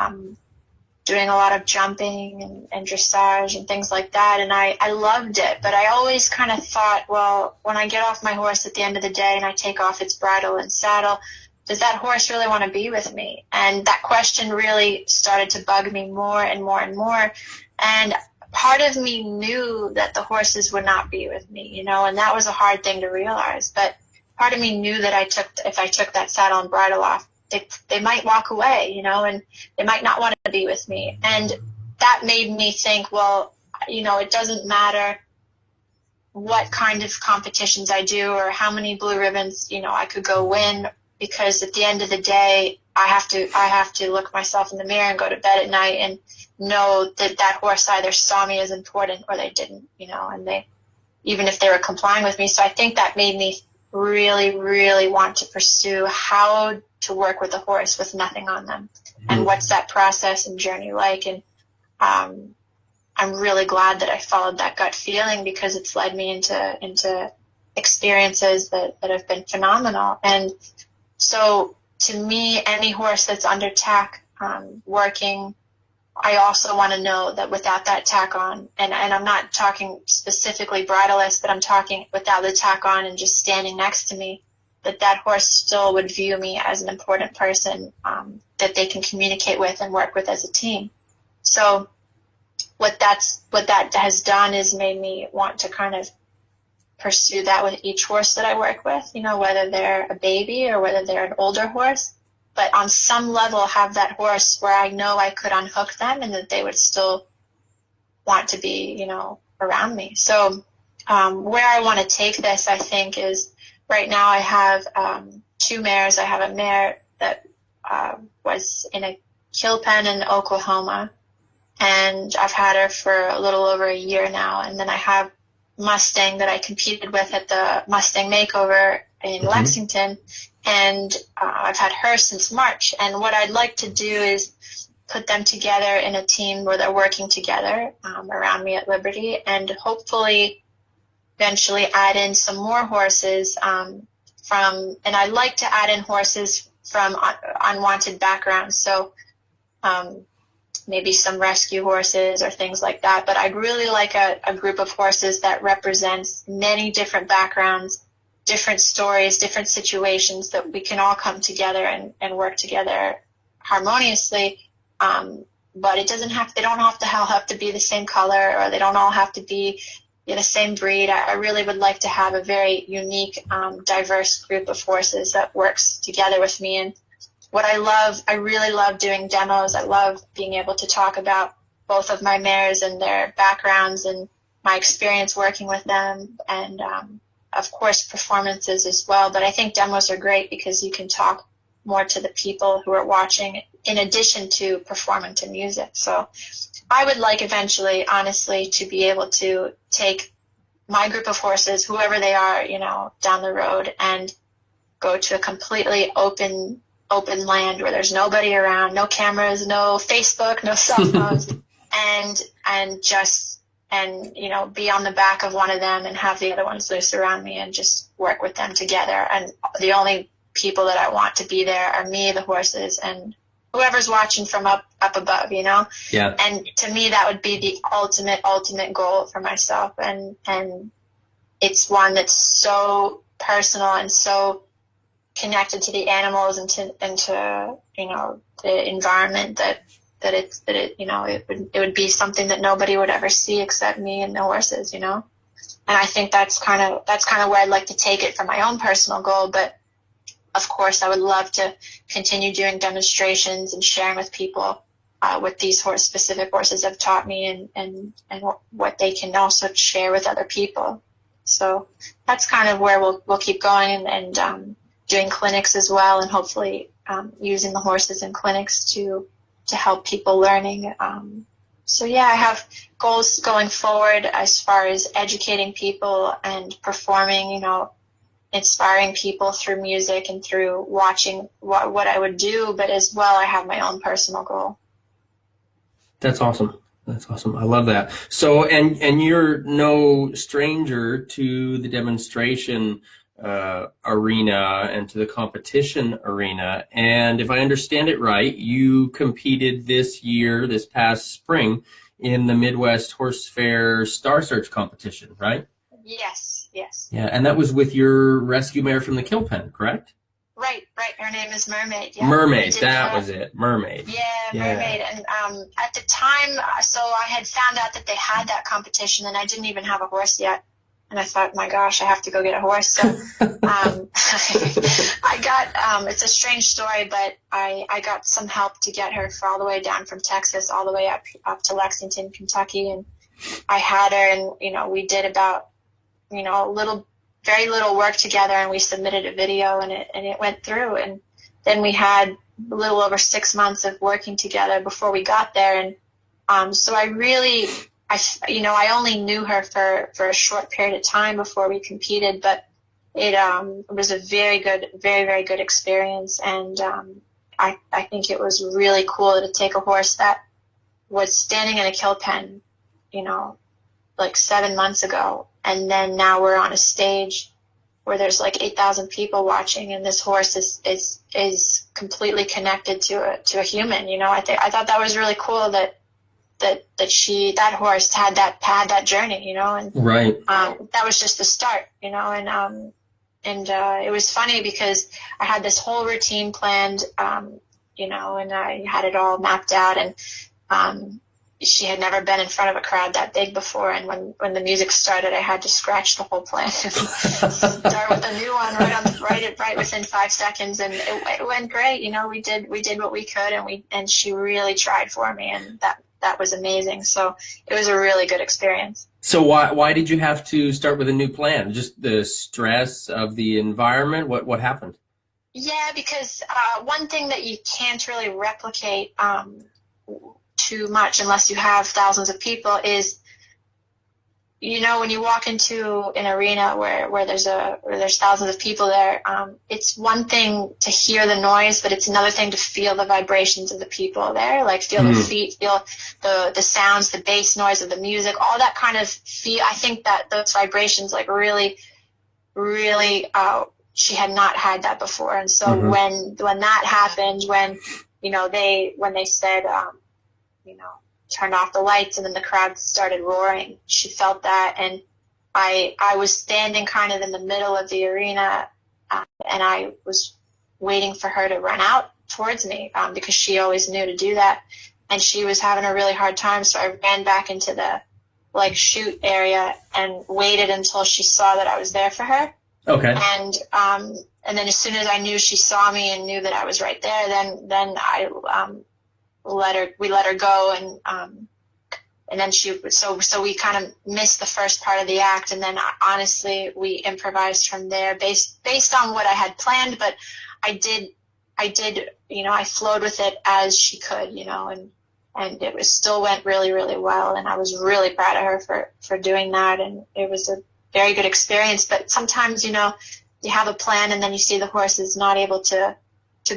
doing a lot of jumping and dressage and things like that, and I loved it. But I always kind of thought, well, when I get off my horse at the end of the day and I take off its bridle and saddle, does that horse really want to be with me? And that question really started to bug me more and more and more. And part of me knew that the horses would not be with me, and that was a hard thing to realize. But part of me knew that if I took that saddle and bridle off, they might walk away, and they might not want to be with me. And that made me think, well, it doesn't matter what kind of competitions I do or how many blue ribbons, I could go win, because at the end of the day, I have to look myself in the mirror and go to bed at night and know that horse either saw me as important or they didn't, and even if they were complying with me. So I think that made me really, really want to pursue how to work with a horse with nothing on them, and what's that process and journey like. And I'm really glad that I followed that gut feeling, because it's led me into experiences that have been phenomenal. And so to me, any horse that's under tack working, I also want to know that without that tack on, and I'm not talking specifically bridleless, but I'm talking without the tack on and just standing next to me, that horse still would view me as an important person that they can communicate with and work with as a team. So what that has done is made me want to kind of pursue that with each horse that I work with, whether they're a baby or whether they're an older horse. But on some level have that horse where I know I could unhook them and that they would still want to be, around me. So where I want to take this, I think, is right now I have two mares. I have a mare that was in a kill pen in Oklahoma, and I've had her for a little over a year now. And then I have Mustang that I competed with at the Mustang Makeover in Lexington, and I've had her since March. And what I'd like to do is put them together in a team where they're working together around me at Liberty, and hopefully eventually add in some more horses and I'd like to add in horses from unwanted backgrounds. So maybe some rescue horses or things like that. But I'd really like a group of horses that represents many different backgrounds, different stories, different situations, that we can all come together and work together harmoniously. But they don't all have to be the same color, or they don't all have to be the same breed. I really would like to have a very unique, diverse group of horses that works together with me. And what I really love doing demos. I love being able to talk about both of my mares and their backgrounds and my experience working with them, and of course performances as well. But I think demos are great because you can talk more to the people who are watching. in addition to performing to music. So I would like eventually, honestly, to be able to take my group of horses, whoever they are, down the road, and go to a completely open land where there's nobody around, no cameras, no Facebook, no cell phones, and be on the back of one of them and have the other ones loose around me and just work with them together. And the only people that I want to be there are me, the horses, and whoever's watching from up above, Yeah. And to me, that would be the ultimate goal for myself. And it's one that's so personal and so connected to the animals and to the environment that it would be something that nobody would ever see except me and the horses, And I think that's kind of where I'd like to take it for my own personal goal. But of course, I would love to continue doing demonstrations and sharing with people what these specific horses have taught me and what they can also share with other people. So that's kind of where we'll keep going and doing clinics as well, and hopefully using the horses in clinics to help people learning. So yeah, I have goals going forward as far as educating people and performing, inspiring people through music and through watching what I would do, but as well I have my own personal goal. That's awesome. I love that. So, and you're no stranger to the demonstration arena and to the competition arena. And if I understand it right, you competed this past spring in the Midwest Horse Fair Star Search competition, right? Yes. Yeah, and that was with your rescue mare from the kill pen, correct? Right. Her name is Mermaid. Yeah. Mermaid, that was it. Mermaid. Yeah, Mermaid. And at the time, so I had found out that they had that competition, and I didn't even have a horse yet. And I thought, my gosh, I have to go get a horse. So I got, it's a strange story, but I got some help to get her all the way down from Texas, all the way up to Lexington, Kentucky. And I had her, and, we did about, very little work together, and we submitted a video, and it went through. And then we had a little over 6 months of working together before we got there. And so I only knew her for a short period of time before we competed, but it was a very, very good experience. And I think it was really cool to take a horse that was standing in a kill pen, like 7 months ago, and then now we're on a stage where there's like 8,000 people watching, and this horse is completely connected to a human. I thought that was really cool that horse had that journey, and right. That was just the start, and it was funny because I had this whole routine planned, and I had it all mapped out, and she had never been in front of a crowd that big before, and when the music started, I had to scratch the whole plan and start with a new one right within 5 seconds, and it went great. We did what we could, and she really tried for me, and that was amazing. So it was a really good experience. So why did you have to start with a new plan? Just the stress of the environment? What happened? Yeah, because one thing that you can't really replicate too much unless you have thousands of people is, when you walk into an arena where there's thousands of people there, it's one thing to hear the noise, but it's another thing to feel the vibrations of the people there, like feel their feet, feel the sounds, the bass noise of the music, all that kind of feel. I think that those vibrations, like really, really, she had not had that before. And so when that happened, when they said, turn off the lights, and then the crowd started roaring, she felt that. And I was standing kind of in the middle of the arena, and I was waiting for her to run out towards me, because she always knew to do that. And she was having a really hard time, so I ran back into the chute area and waited until she saw that I was there for her. Okay. And then as soon as I knew she saw me and knew that I was right there, then I we let her go, and then so we kind of missed the first part of the act, and then honestly we improvised from there based on what I had planned. But I I did, I flowed with it as she could, and it still went really, really well. And I was really proud of her for doing that. And it was a very good experience. But sometimes, you have a plan and then you see the horse is not able to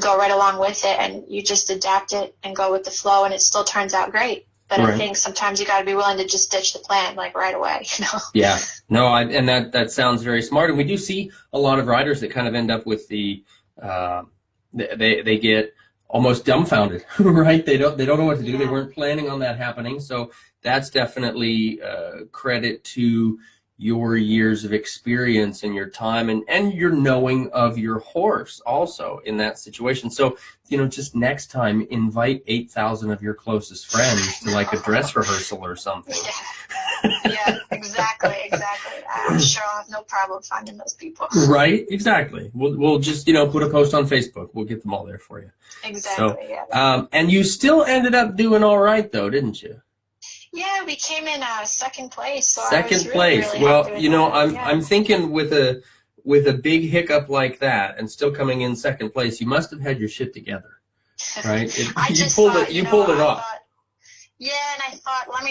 go right along with it, and you just adapt it and go with the flow, and it still turns out great. But I think sometimes you got to be willing to just ditch the plan like right away, Yeah. No, and that sounds very smart. And we do see a lot of riders that kind of end up with they get almost dumbfounded, right? They don't know what to do. Yeah. They weren't planning on that happening. So that's definitely credit to your years of experience and your time and your knowing of your horse also in that situation. So, just next time invite 8,000 of your closest friends to like a dress rehearsal or something. Yeah, exactly. I'm sure I'll have no problem finding those people. Right, exactly. We'll just, put a post on Facebook. We'll get them all there for you. Exactly, so, yeah. And you still ended up doing all right though, didn't you? Yeah, we came in second place. So second place. Really well, I'm thinking with a big hiccup like that and still coming in second place, you must have had your shit together, right? You pulled it off. And I thought, let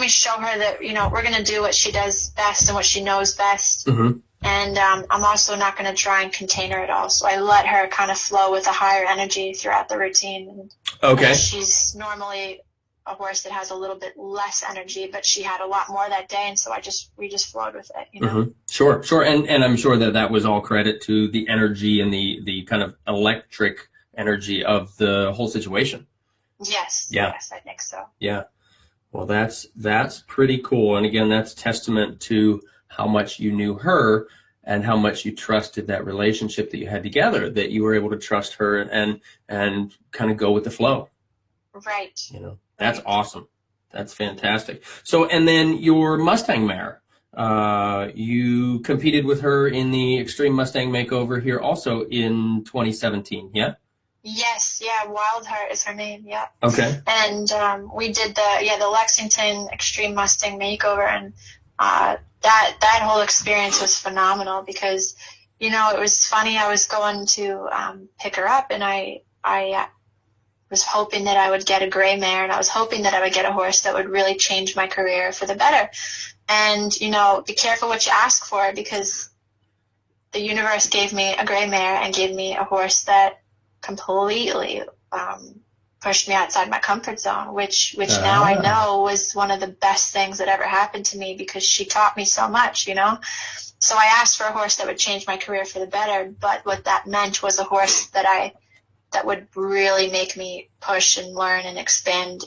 me show her that we're going to do what she does best and what she knows best. Mm-hmm. And I'm also not going to try and contain her at all. So I let her kind of flow with a higher energy throughout the routine. And she's normally a horse that has a little bit less energy, but she had a lot more that day, and so we just flowed with it, Mm-hmm. Sure, and I'm sure that was all credit to the energy and the kind of electric energy of the whole situation. Yes, I think so. Yeah, well, that's pretty cool, and again, that's testament to how much you knew her and how much you trusted that relationship that you had together, that you were able to trust her and kind of go with the flow. Right. That's awesome. That's fantastic. So, and then your Mustang mare, you competed with her in the Extreme Mustang Makeover here also in 2017, yeah? Yes, yeah, Wildheart is her name, yeah. Okay. And we did the Lexington Extreme Mustang Makeover, and that whole experience was phenomenal because, it was funny. I was going to pick her up, and I was hoping that I would get a gray mare, and I was hoping that I would get a horse that would really change my career for the better. And, be careful what you ask for, because the universe gave me a gray mare and gave me a horse that completely pushed me outside my comfort zone, which now I know was one of the best things that ever happened to me, because she taught me so much, So I asked for a horse that would change my career for the better, but what that meant was a horse that would really make me push and learn and expand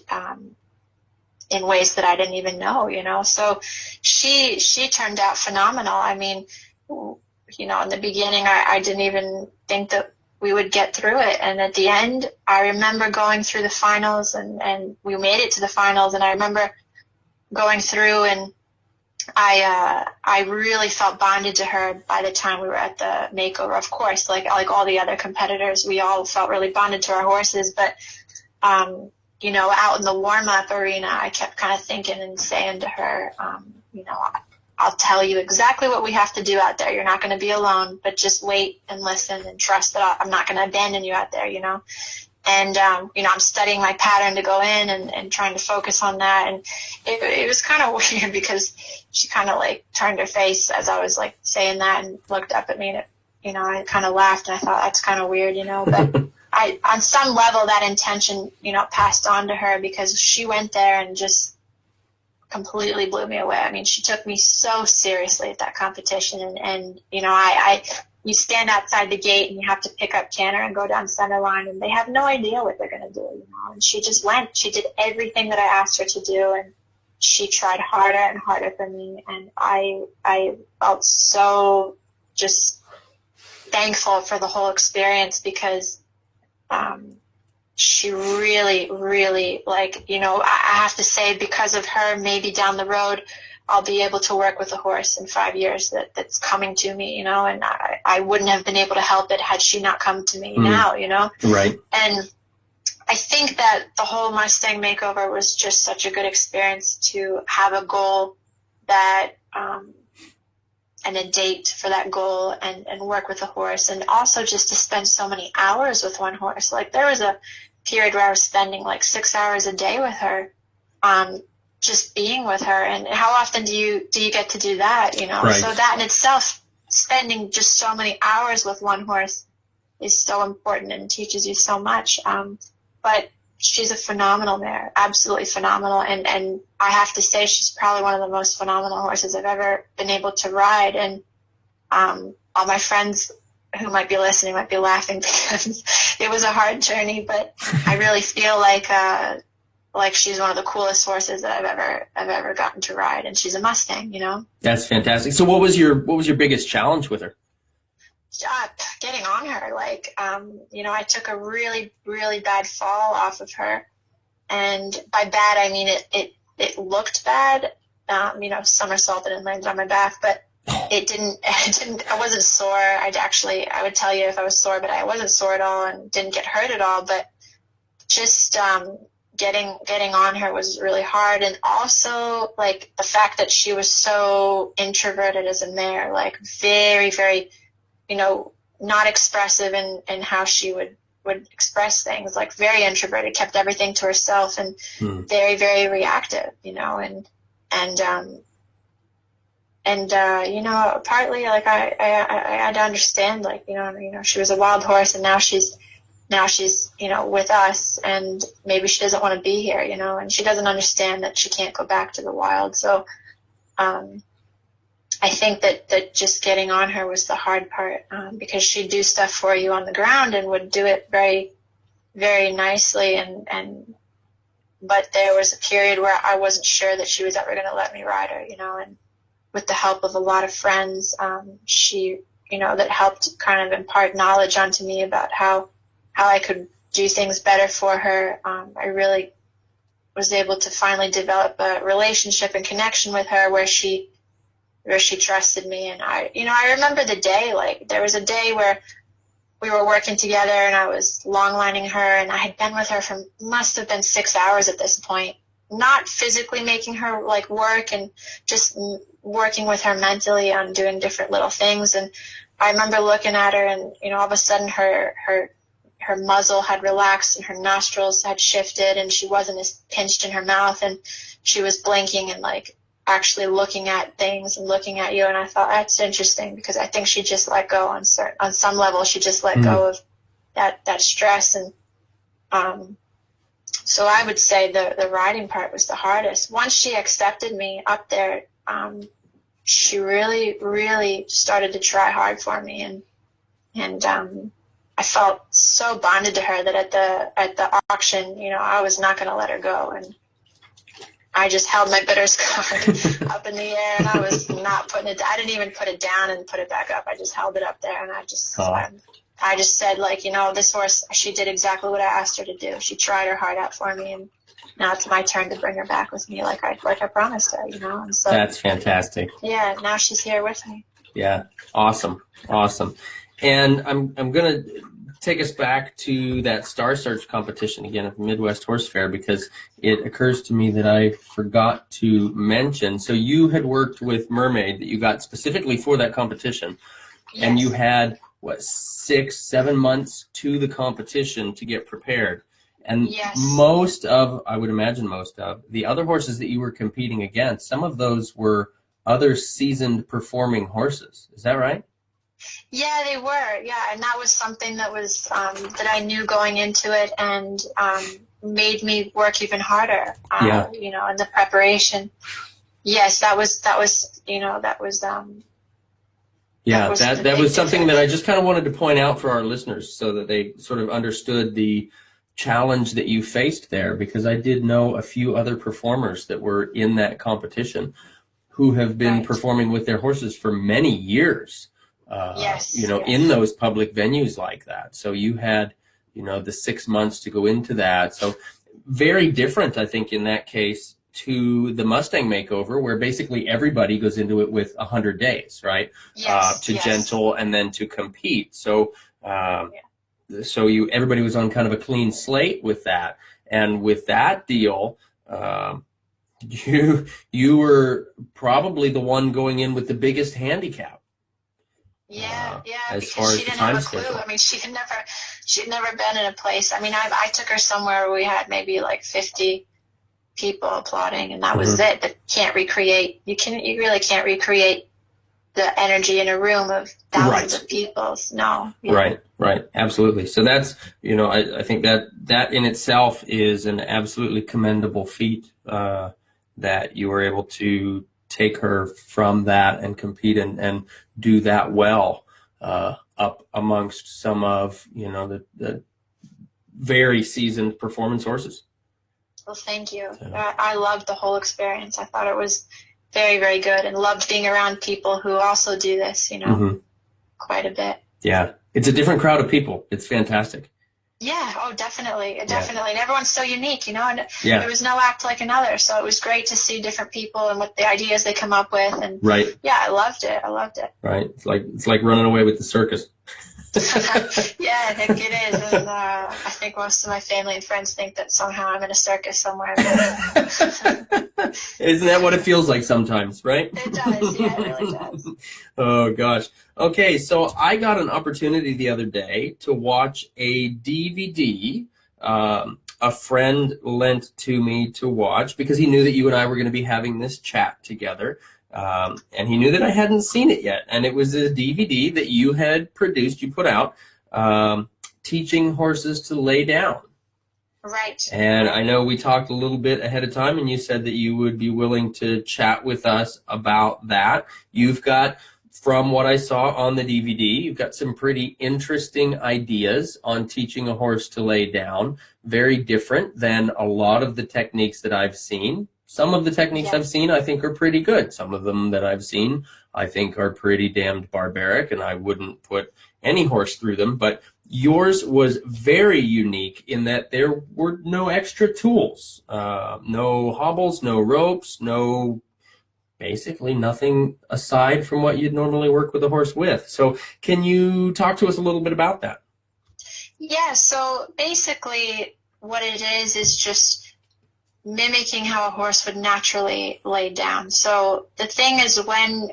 in ways that I didn't even know, So she turned out phenomenal. I mean, in the beginning, I didn't even think that we would get through it. And at the end, I remember going through the finals, and we made it to the finals. And I remember going through, and I really felt bonded to her by the time we were at the makeover. Of course, like all the other competitors, we all felt really bonded to our horses. But, out in the warm-up arena, I kept kind of thinking and saying to her, I'll tell you exactly what we have to do out there. You're not going to be alone, but just wait and listen and trust that I'm not going to abandon you out there, And, I'm studying my pattern to go in and trying to focus on that. And it was kind of weird because she kind of turned her face as I was saying that and looked up at me. And, I kind of laughed, and I thought that's kind of weird, but on some level that intention, passed on to her, because she went there and just completely blew me away. I mean, she took me so seriously at that competition. And you stand outside the gate and you have to pick up Tanner and go down center line, and they have no idea what they're going to do, and she just went. She did everything that I asked her to do, and she tried harder and harder for me. And I felt so just thankful for the whole experience, because she really, really, I have to say, because of her, maybe down the road, I'll be able to work with a horse in 5 years that's coming to me, and I wouldn't have been able to help it had she not come to me now, Right. And I think that the whole Mustang makeover was just such a good experience to have a goal that a date for that goal and work with a horse, and also just to spend so many hours with one horse. Like there was a period where I was spending like 6 hours a day with her, just being with her. And how often do you get to do that, you know? Right. So that in itself, spending just so many hours with one horse is so important and teaches you so much. But she's a phenomenal mare, absolutely phenomenal. And I have to say she's probably one of the most phenomenal horses I've ever been able to ride. And all my friends who might be listening might be laughing because it was a hard journey, but I really feel like she's one of the coolest horses that I've ever gotten to ride, and she's a Mustang, you know. That's fantastic. So what was your biggest challenge with her? Getting on her, like, you know, I took a really, really bad fall off of her, and by bad I mean it looked bad, you know, somersaulted and landed on my back, but it didn't. I wasn't sore. I would tell you if I was sore, but I wasn't sore at all and didn't get hurt at all. But just getting on her was really hard, and also like the fact that she was so introverted as a mare, like very, very, you know, not expressive in how she would express things, like very introverted, kept everything to herself, and very, very reactive, you know, and you know, partly like I had to understand, like, you know, she was a wild horse, and now she's, you know, with us, and maybe she doesn't want to be here, you know, and she doesn't understand that she can't go back to the wild. So, I think that just getting on her was the hard part, because she'd do stuff for you on the ground and would do it very, very nicely. But there was a period where I wasn't sure that she was ever going to let me ride her, you know, and with the help of a lot of friends, she, you know, that helped kind of impart knowledge onto me about how I could do things better for her. I really was able to finally develop a relationship and connection with her where she trusted me. And I remember the day, like there was a day where we were working together and I was long lining her, and I had been with her for must have been 6 hours at this point, not physically making her like work, and just working with her mentally on doing different little things. And I remember looking at her, and, you know, all of a sudden her muzzle had relaxed and her nostrils had shifted, and she wasn't as pinched in her mouth, and she was blinking and like actually looking at things and looking at you. And I thought, that's interesting, because I think she just let go on some level. She just let go of that stress. And so I would say the riding part was the hardest. Once she accepted me up there, she really, really started to try hard for me. And I felt so bonded to her that at the auction, you know, I was not going to let her go. And I just held my bitters card up in the air, and I was not putting it. I didn't even put it down and put it back up. I just held it up there, and I just said, like, you know, this horse, she did exactly what I asked her to do. She tried her heart out for me, and now it's my turn to bring her back with me, like I promised her, you know. And so that's fantastic. Yeah, now she's here with me. Yeah, awesome. And I'm gonna take us back to that Star Search competition again at the Midwest Horse Fair, because it occurs to me that I forgot to mention. So you had worked with Mermaid that you got specifically for that competition, Yes. And you had, what, 6-7 months to the competition to get prepared. And Yes. I would imagine most of the other horses that you were competing against, some of those were other seasoned performing horses. Is that right? Yeah, they were. Yeah, and that was something that was that I knew going into it, and made me work even harder. You know, in the preparation. Yes, that was you know, that was. Yeah, that was something that I just kind of wanted to point out for our listeners, so that they sort of understood the challenge that you faced there, because I did know a few other performers that were in that competition who have been performing with their horses for many years. You know, in those public venues like that. So you had, you know, the 6 months to go into that. So very different, I think, in that case to the Mustang makeover, where basically everybody goes into it with 100 days, right? Gentle and then to compete. So, everybody was on kind of a clean slate with that. And with that deal, You were probably the one going in with the biggest handicap. Yeah, As because far she as the didn't time have a clue. schedule. I mean, she'd never been in a place. I mean, I took her somewhere where we had maybe like 50 people applauding, and that was it. But you really can't recreate the energy in a room of thousands of people. No. Yeah. Right. Absolutely. So that's, I think that in itself is an absolutely commendable feat, that you were able to take her from that and compete and do that well, up amongst some of, the very seasoned performance horses. Well, thank you. So. I loved the whole experience. I thought it was very, very good, and loved being around people who also do this, quite a bit. Yeah. It's a different crowd of people. It's fantastic. Yeah. Oh, definitely. Definitely. And everyone's so unique, and Yeah. there was no act like another. So it was great to see different people and what the ideas they come up with. And right. Yeah, I loved it. Right. It's like running away with the circus. Yeah, I think it is. And I think most of my family and friends think that somehow I'm in a circus somewhere. Isn't that what it feels like sometimes, right? It does. Yeah, it really does. Oh, gosh. Okay, so I got an opportunity the other day to watch a DVD a friend lent to me to watch because he knew that you and I were going to be having this chat together. And he knew that I hadn't seen it yet. And it was a DVD that you had produced, you put out, teaching horses to lay down. Right. And I know we talked a little bit ahead of time, and you said that you would be willing to chat with us about that. You've got, from what I saw on the DVD, you've got some pretty interesting ideas on teaching a horse to lay down. Very different than a lot of the techniques that I've seen. Some of the techniques I've seen I think are pretty good. Some of them that I've seen I think are pretty damned barbaric, and I wouldn't put any horse through them. But yours was very unique in that there were no extra tools, no hobbles, no ropes, basically nothing aside from what you'd normally work with a horse with. So can you talk to us a little bit about that? Yeah, so basically what it is just mimicking how a horse would naturally lay down. So the thing is when,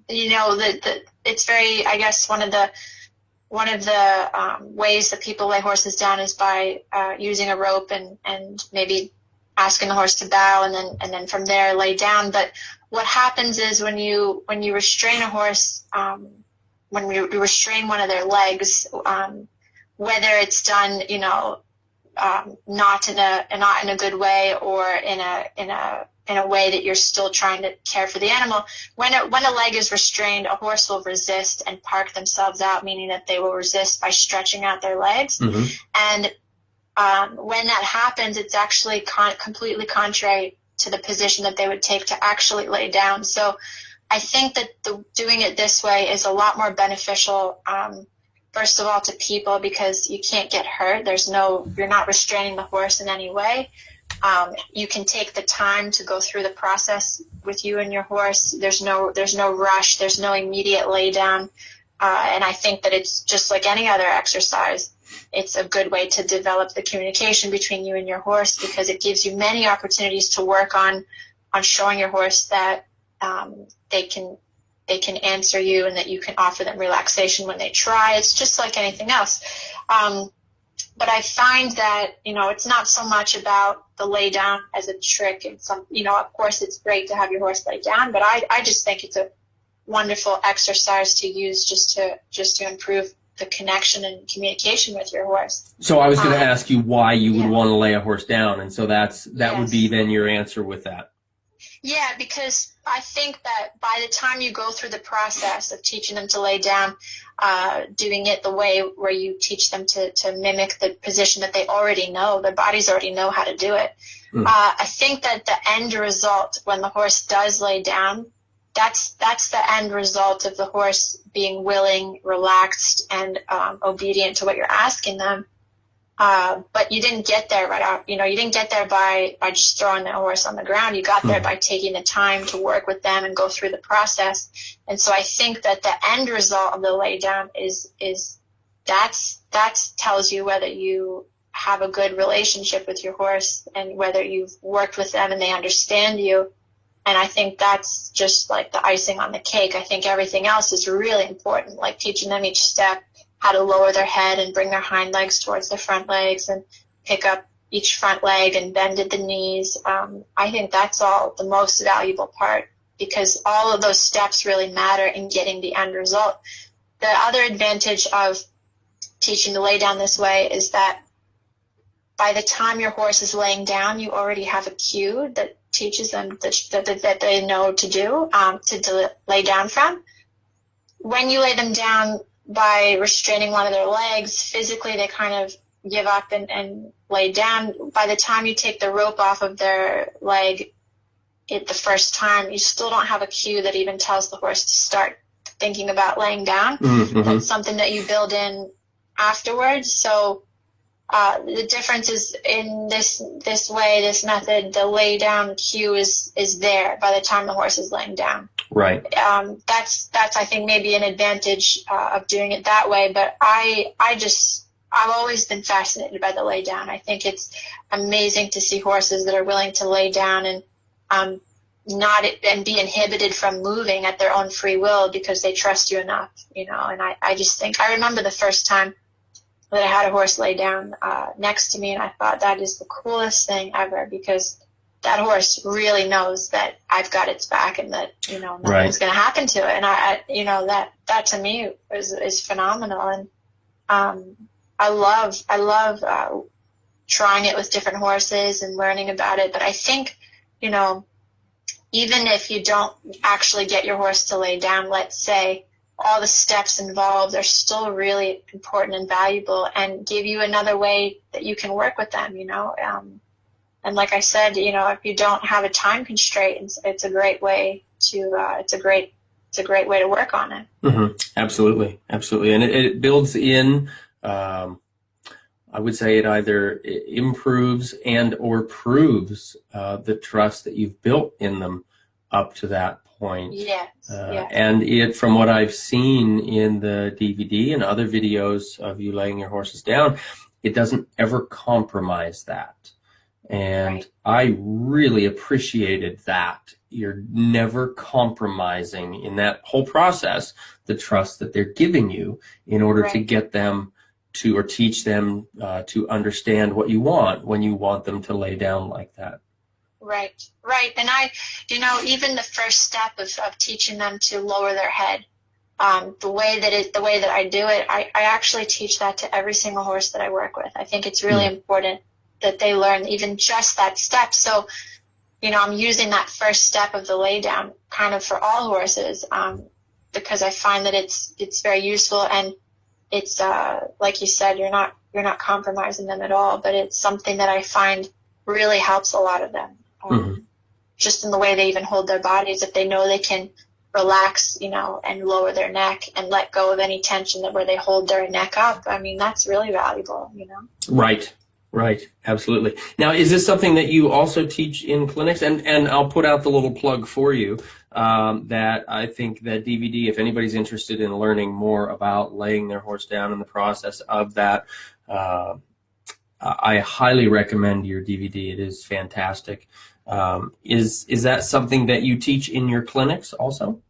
it's very, I guess one of the ways that people lay horses down is by using a rope and maybe asking the horse to bow and then from there lay down. But what happens is when you restrain a horse, when you restrain one of their legs, whether it's done, not in a good way or in a way that you're still trying to care for the animal. When a leg is restrained, a horse will resist and park themselves out, meaning that they will resist by stretching out their legs. Mm-hmm. And when that happens, it's actually completely contrary to the position that they would take to actually lay down. So I think that doing it this way is a lot more beneficial. First of all, to people, because you can't get hurt. You're not restraining the horse in any way. You can take the time to go through the process with you and your horse. There's no rush. There's no immediate lay down. And I think that it's just like any other exercise. It's a good way to develop the communication between you and your horse because it gives you many opportunities to work on showing your horse that they can answer you and that you can offer them relaxation when they try. It's just like anything else. But I find that, it's not so much about the lay down as a trick. And of course it's great to have your horse lay down, but I just think it's a wonderful exercise to use just to improve the connection and communication with your horse. So I was going to ask you why you would want to lay a horse down. And so that would be then your answer with that. Yeah, because I think that by the time you go through the process of teaching them to lay down, doing it the way where you teach them to mimic the position that they already know, their bodies already know how to do it. I think that the end result when the horse does lay down, that's the end result of the horse being willing, relaxed, and obedient to what you're asking them. But you didn't get there right out. You didn't get there by just throwing the horse on the ground. You got there by taking the time to work with them and go through the process. And so I think that the end result of the lay down is that tells you whether you have a good relationship with your horse and whether you've worked with them and they understand you. And I think that's just like the icing on the cake. I think everything else is really important, like teaching them each step, how to lower their head and bring their hind legs towards their front legs and pick up each front leg and bend at the knees. I think that's all the most valuable part, because all of those steps really matter in getting the end result. The other advantage of teaching to lay down this way is that by the time your horse is laying down, you already have a cue that teaches them that they know to do, to lay down from. When you lay them down by restraining one of their legs, physically they kind of give up and lay down. By the time you take the rope off of their leg the first time, you still don't have a cue that even tells the horse to start thinking about laying down. Mm-hmm. That's something that you build in afterwards. So the difference is in this way, this method, the lay down cue is there by the time the horse is laying down. Right. That's I think maybe an advantage of doing it that way. But I've always been fascinated by the lay down. I think it's amazing to see horses that are willing to lay down and not be inhibited from moving at their own free will because they trust you enough, you know. And I just think I remember the first time that I had a horse lay down next to me, and I thought that is the coolest thing ever, because that horse really knows that I've got its back and that, you know, nothing's going to happen to it. And I you know, that to me is phenomenal. And I love trying it with different horses and learning about it. But I think, you know, even if you don't actually get your horse to lay down, let's say, all the steps involved are still really important and valuable and give you another way that you can work with them, you know. And like I said, you know, if you don't have a time constraint, it's a great way to it's a great way to work on it. Mm-hmm. Absolutely, absolutely, and it builds in. I would say it either improves and or proves the trust that you've built in them up to that point. Yes. Yes. And it, from what I've seen in the DVD and other videos of you laying your horses down, it doesn't ever compromise that. And right. I really appreciated that. You're never compromising in that whole process the trust that they're giving you in order right. to get them to, or teach them to understand what you want when you want them to lay down like that. Right, right. And you know, even the first step of teaching them to lower their head, the way that I do it, I actually teach that to every single horse that I work with. I think it's really important that they learn even just that step. So, you know, I'm using that first step of the lay down kind of for all horses, because I find that it's very useful, and it's like you said, you're not compromising them at all, but it's something that I find really helps a lot of them. Just in the way they even hold their bodies, if they know they can relax, you know, and lower their neck and let go of any tension where they hold their neck up. I mean, that's really valuable, you know. Right. Right. Absolutely. Now, is this something that you also teach in clinics? And I'll put out the little plug for you, that I think that DVD, if anybody's interested in learning more about laying their horse down and the process of that, I highly recommend your DVD. It is fantastic. Is that something that you teach in your clinics also?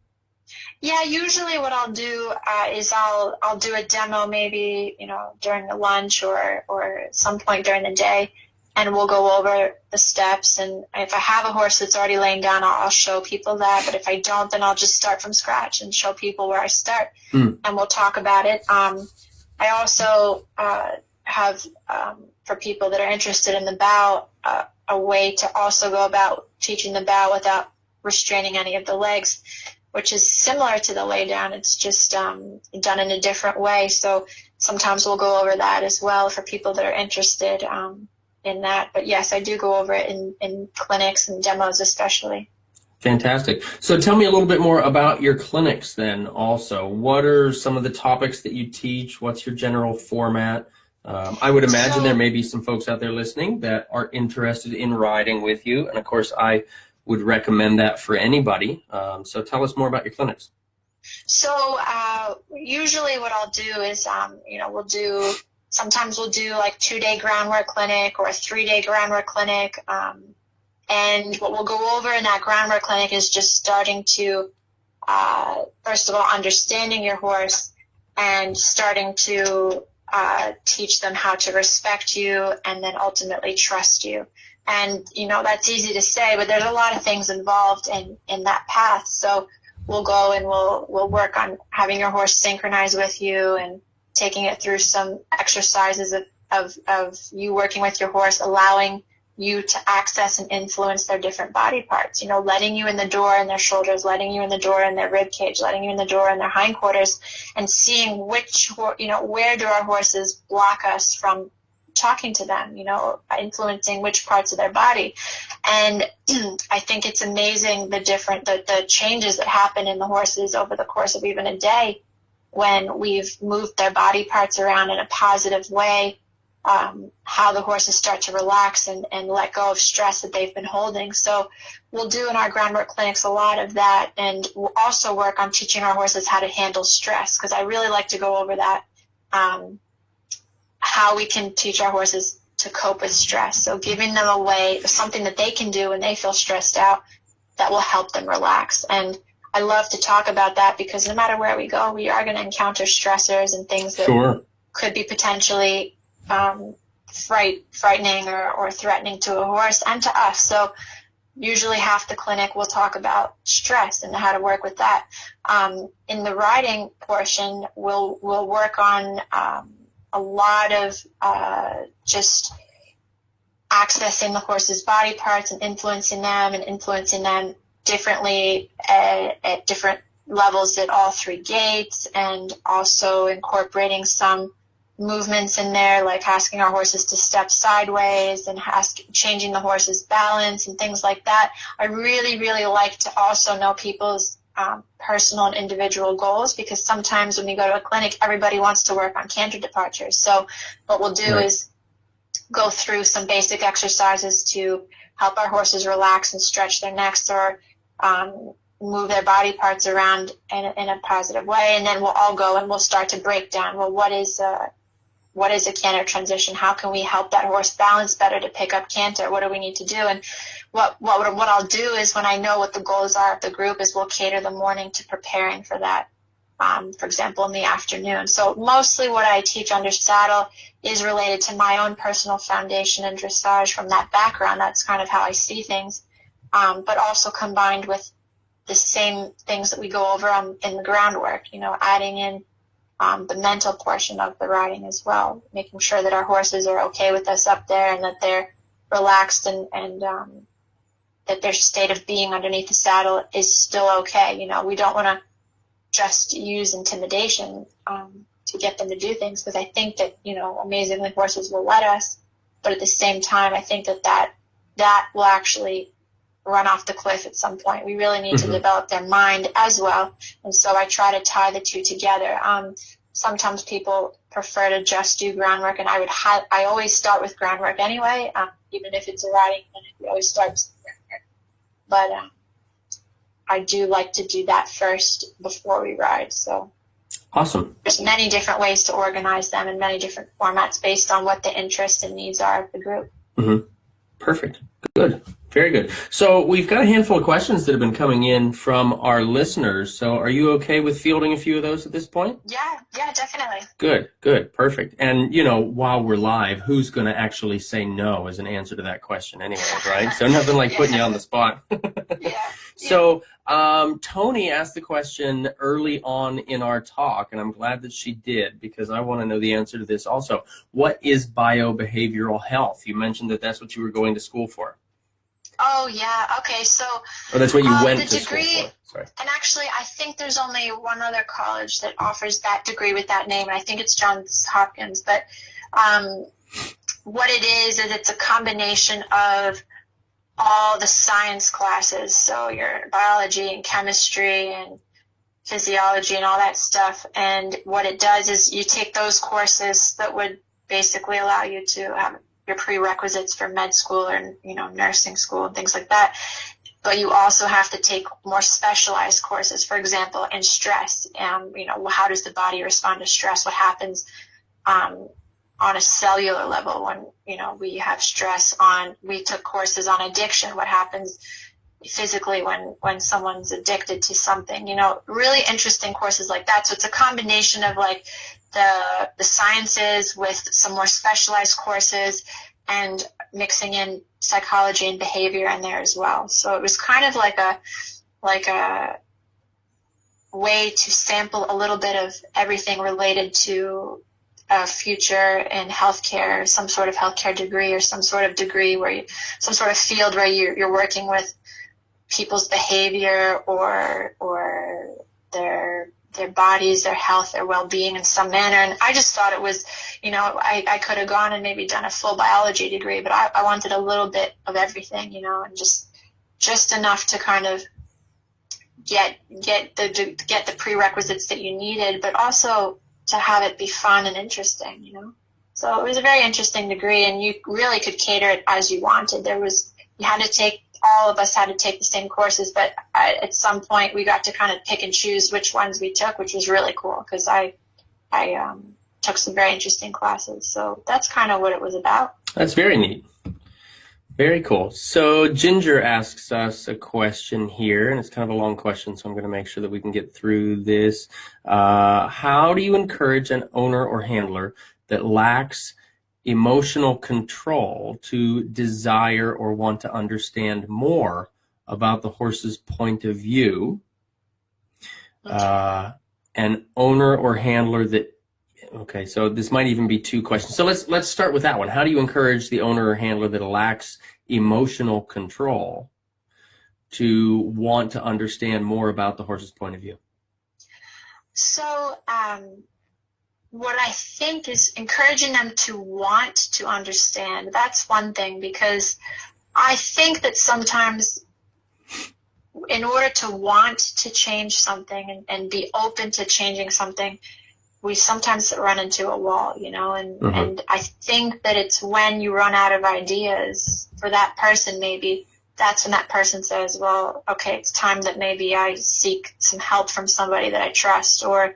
Yeah, usually what I'll do is I'll do a demo maybe, you know, during the lunch or some point during the day, and we'll go over the steps. And if I have a horse that's already laying down, I'll show people that. But if I don't, then I'll just start from scratch and show people where I start, and we'll talk about it. I also have, for people that are interested in the bow, a way to also go about teaching the bow without restraining any of the legs, which is similar to the lay down. It's just done in a different way. So sometimes we'll go over that as well for people that are interested in that. But yes, I do go over it in clinics and demos especially. Fantastic. So tell me a little bit more about your clinics then also. What are some of the topics that you teach? What's your general format? I would imagine there may be some folks out there listening that are interested in riding with you. And of course, I would recommend that for anybody. So tell us more about your clinics. So usually what I'll do is, you know, we'll do Sometimes we'll do like 2-day groundwork clinic or a 3-day groundwork clinic. And what we'll go over in that groundwork clinic is just starting to, first of all, understanding your horse and starting to teach them how to respect you and then ultimately trust you. And, that's easy to say, but there's a lot of things involved in that path. So we'll go and we'll work on having your horse synchronize with you and taking it through some exercises of you working with your horse, allowing you to access and influence their different body parts, letting you in the door in their shoulders, letting you in the door in their rib cage, letting you in the door in their hindquarters, and seeing where do our horses block us from talking to them, influencing which parts of their body. And I think it's amazing the changes that happen in the horses over the course of even a day when we've moved their body parts around in a positive way. How the horses start to relax and let go of stress that they've been holding. So we'll do in our groundwork clinics a lot of that, and we'll also work on teaching our horses how to handle stress, because I really like to go over that, how we can teach our horses to cope with stress. So giving them a way, something that they can do when they feel stressed out that will help them relax. And I love to talk about that because no matter where we go, we are going to encounter stressors and things that could be potentially frightening or threatening to a horse and to us. So usually half the clinic will talk about stress and how to work with that. In the riding portion, we'll work on a lot of just accessing the horse's body parts and influencing them differently at different levels at all 3 gaits, and also incorporating some movements in there, like asking our horses to step sideways and changing the horse's balance and things like that. I really, really like to also know people's personal and individual goals, because sometimes when we go to a clinic, everybody wants to work on canter departures. So what we'll do is go through some basic exercises to help our horses relax and stretch their necks, or move their body parts around in a positive way. And then we'll all go and we'll start to break down, well, what is a canter transition? How can we help that horse balance better to pick up canter? What do we need to do? And what I'll do is, when I know what the goals are of the group, is we'll cater the morning to preparing for that, for example, in the afternoon. So mostly what I teach under saddle is related to my own personal foundation and dressage from that background. That's kind of how I see things, but also combined with the same things that we go over in the groundwork, adding in the mental portion of the riding as well, making sure that our horses are okay with us up there and that they're relaxed and that their state of being underneath the saddle is still okay. We don't want to just use intimidation to get them to do things, because I think that, amazingly horses will let us, but at the same time, I think that will actually run off the cliff at some point. We really need to develop their mind as well. And so I try to tie the two together. Sometimes people prefer to just do groundwork, and I always start with groundwork anyway, even if it's a riding clinic, we always start with groundwork. But I do like to do that first before we ride. So awesome. There's many different ways to organize them in many different formats based on what the interests and needs are of the group. Mm-hmm. Perfect. Good. Very good. So we've got a handful of questions that have been coming in from our listeners. So are you okay with fielding a few of those at this point? Yeah, definitely. Good. Perfect. And, while we're live, who's going to actually say no as an answer to that question anyway, right? So nothing like putting you on the spot. Yeah. So Tony asked the question early on in our talk, and I'm glad that she did, because I want to know the answer to this also. What is biobehavioral health? You mentioned that that's what you were going to school for. Oh, yeah. Okay, so... Oh, that's what you went to degree, school for. Sorry. And actually, I think there's only one other college that offers that degree with that name, and I think it's Johns Hopkins. But what it is it's a combination of all the science classes, so your biology and chemistry and physiology and all that stuff. And what it does is you take those courses that would basically allow you to have your prerequisites for med school or, nursing school and things like that. But you also have to take more specialized courses, for example, in stress. How does the body respond to stress? What happens on on a cellular level. When, you know, we have stress we took courses on addiction, what happens physically when someone's addicted to something, you know, really interesting courses like that. So it's a combination of like the sciences with some more specialized courses and mixing in psychology and behavior in there as well. So it was kind of like a way to sample a little bit of everything related to a future in healthcare, some sort of healthcare degree or some sort of degree some sort of field where you're working with people's behavior or their bodies, their health, their well-being in some manner. And I just thought it was, you know, I could have gone and maybe done a full biology degree, but I wanted a little bit of everything, you know, and just enough to kind of get the prerequisites that you needed, but also to have it be fun and interesting, you know. So it was a very interesting degree, and you really could cater it as you wanted. All of us had to take the same courses, but at some point we got to kind of pick and choose which ones we took, which was really cool because I took some very interesting classes. So that's kind of what it was about. That's very neat. Very cool. So Ginger asks us a question here, and it's kind of a long question, so I'm going to make sure that we can get through this. How do you encourage an owner or handler that lacks emotional control to desire or want to understand more about the horse's point of view? An owner or handler that, okay, so this might even be two questions. So let's start with that one. How do you encourage the owner or handler that lacks emotional control to want to understand more about the horse's point of view? So, what I think is encouraging them to want to understand. That's one thing, because I think that sometimes in order to want to change something and be open to changing something, we sometimes run into a wall, you know, and I think that it's when you run out of ideas for that person, maybe that's when that person says, well, okay, it's time that maybe I seek some help from somebody that I trust, or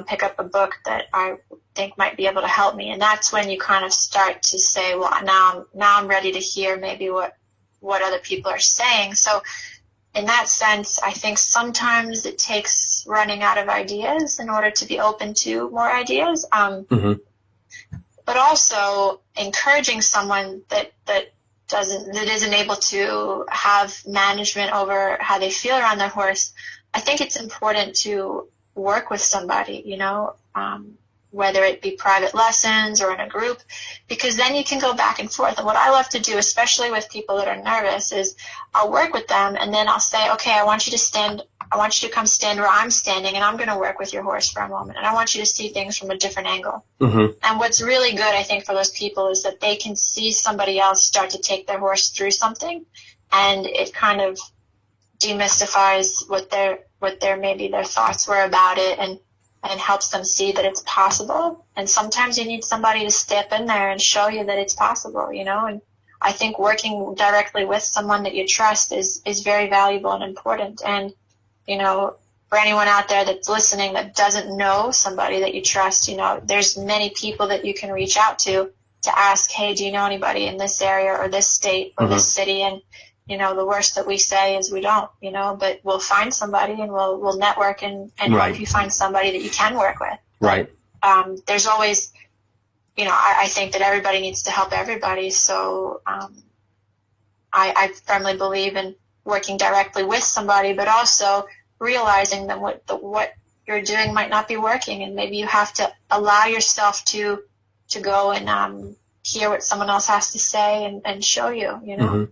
pick up a book that I think might be able to help me. And that's when you kind of start to say, well, now I'm ready to hear maybe what other people are saying. So in that sense, I think sometimes it takes running out of ideas in order to be open to more ideas. But also encouraging someone that isn't able to have management over how they feel around their horse. I think it's important to work with somebody, you know, whether it be private lessons or in a group, because then you can go back and forth. And what I love to do, especially with people that are nervous, is I'll work with them and then I'll say, okay, I want you to come stand where I'm standing, and I'm going to work with your horse for a moment, and I want you to see things from a different angle. And what's really good, I think, for those people is that they can see somebody else start to take their horse through something, and it kind of demystifies what their maybe their thoughts were about it, and helps them see that it's possible. And sometimes you need somebody to step in there and show you that it's possible, you know. And I think working directly with someone that you trust is very valuable and important. And, you know, for anyone out there that's listening that doesn't know somebody that you trust, you know, there's many people that you can reach out to ask, hey, do you know anybody in this area or this state or this city? And, you know, the worst that we say is we don't, you know, but we'll find somebody and we'll network and help you find somebody that you can work with. Right. There's always, you know, I think that everybody needs to help everybody. So I firmly believe in working directly with somebody, but also realizing that what you're doing might not be working, and maybe you have to allow yourself to go and hear what someone else has to say and show you, you know.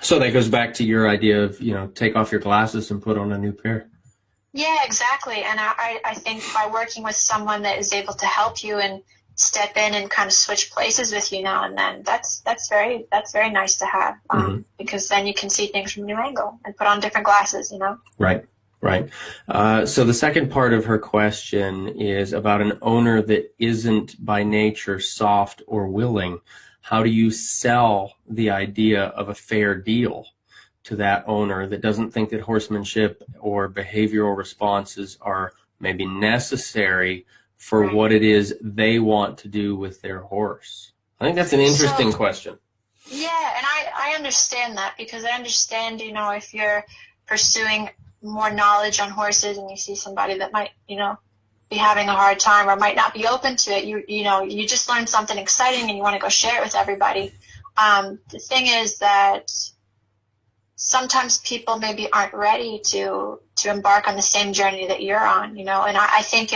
So that goes back to your idea of, you know, take off your glasses and put on a new pair. Yeah, exactly. And I think by working with someone that is able to help you and step in and kind of switch places with you now and then, that's very nice to have, because then you can see things from a new angle and put on different glasses, you know. Right. So the second part of her question is about an owner that isn't by nature soft or willing. How do you sell the idea of a fair deal to that owner that doesn't think that horsemanship or behavioral responses are maybe necessary for what it is they want to do with their horse? I think that's an interesting question. Yeah, and I understand that, because I understand, if you're pursuing more knowledge on horses and you see somebody that might, be having a hard time or might not be open to it, you just learned something exciting and you want to go share it with everybody. The thing is that sometimes people maybe aren't ready to embark on the same journey that you're on, and I think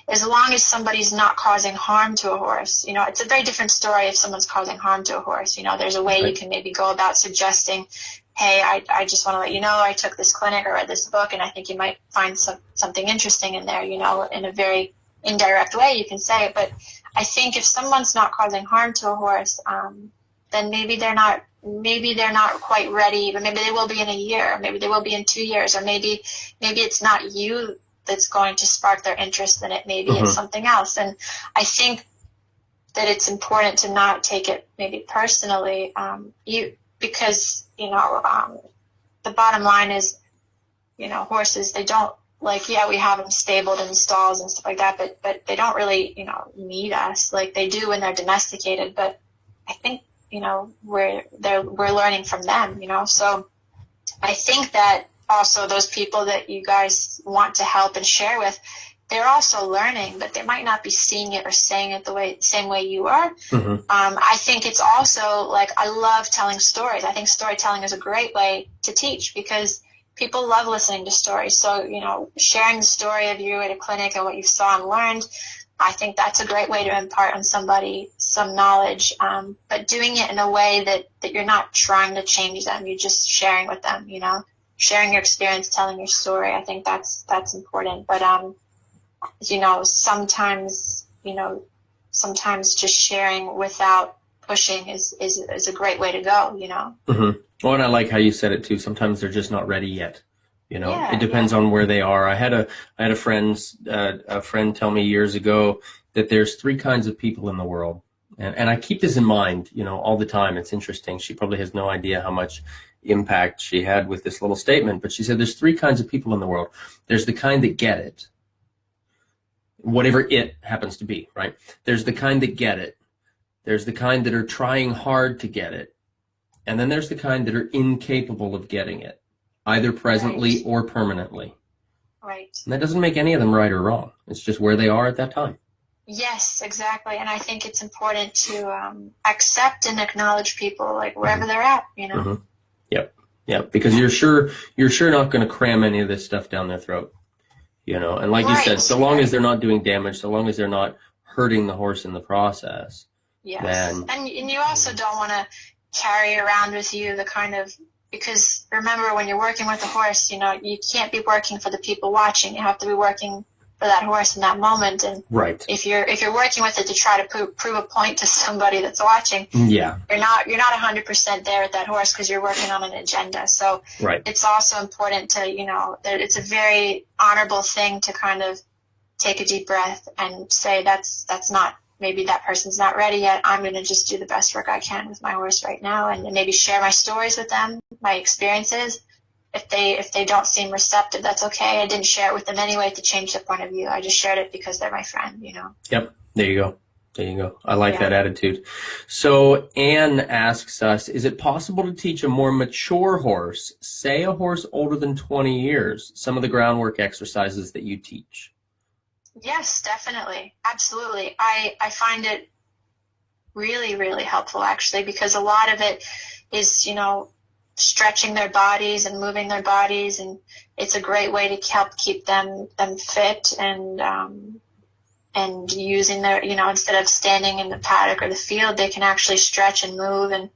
as long as somebody's not causing harm to a horse, it's a very different story if someone's causing harm to a horse. There's a way you can maybe go about suggesting, hey, I just want to let you know I took this clinic or read this book, and I think you might find something interesting in there, in a very indirect way you can say it. But I think if someone's not causing harm to a horse, then maybe they're not quite ready, but maybe they will be in a year, maybe they will be in 2 years, or maybe it's not you that's going to spark their interest in it. Maybe it's something else. And I think that it's important to not take it maybe personally, because the bottom line is, horses, they don't, we have them stabled in stalls and stuff like that, but they don't really, need us like they do when they're domesticated. But I think, we're learning from them, so I think that also those people that you guys want to help and share with, they're also learning, but they might not be seeing it or saying it same way you are. I think it's also I love telling stories. I think storytelling is a great way to teach, because people love listening to stories. So, sharing the story of you at a clinic and what you saw and learned, I think that's a great way to impart on somebody some knowledge, but doing it in a way that you're not trying to change them. You're just sharing with them, sharing your experience, telling your story. I think that's important. But, sometimes just sharing without pushing is a great way to go, Well, and I like how you said it too. Sometimes they're just not ready yet. It depends on where they are. I had a friend tell me years ago that there's 3 kinds of people in the world. And I keep this in mind, all the time. It's interesting. She probably has no idea how much impact she had with this little statement, but she said there's 3 kinds of people in the world. There's the kind that get it, whatever it happens to be, right? There's the kind that get it. There's the kind that are trying hard to get it. And then there's the kind that are incapable of getting it, either presently or permanently. Right. And that doesn't make any of them right or wrong. It's just where they are at that time. Yes, exactly. And I think it's important to accept and acknowledge people wherever they're at, Yep. Because you're sure not going to cram any of this stuff down their throat. And like you said, so long as they're not doing damage, so long as they're not hurting the horse in the process. Yes. Then, and you also don't want to carry around with you the kind of, because remember, when you're working with a horse, you can't be working for the people watching. You have to be working for that horse in that moment. And right. if you're working with it to try to prove a point to somebody that's watching, you're not 100% there with that horse, because you're working on an agenda. So it's also important to, that it's a very honorable thing to kind of take a deep breath and say, that's not, maybe that person's not ready yet. I'm going to just do the best work I can with my horse right now, and maybe share my stories with them, my experiences. If they don't seem receptive, that's okay. I didn't share it with them anyway to change their point of view. I just shared it because they're my friend, Yep. There you go. I like that attitude. So Anne asks us, is it possible to teach a more mature horse, say a horse older than 20 years, some of the groundwork exercises that you teach? Yes, definitely. Absolutely. I find it really, really helpful, actually, because a lot of it is, stretching their bodies and moving their bodies, and it's a great way to help keep them fit and using their, instead of standing in the paddock or the field, they can actually stretch and move. And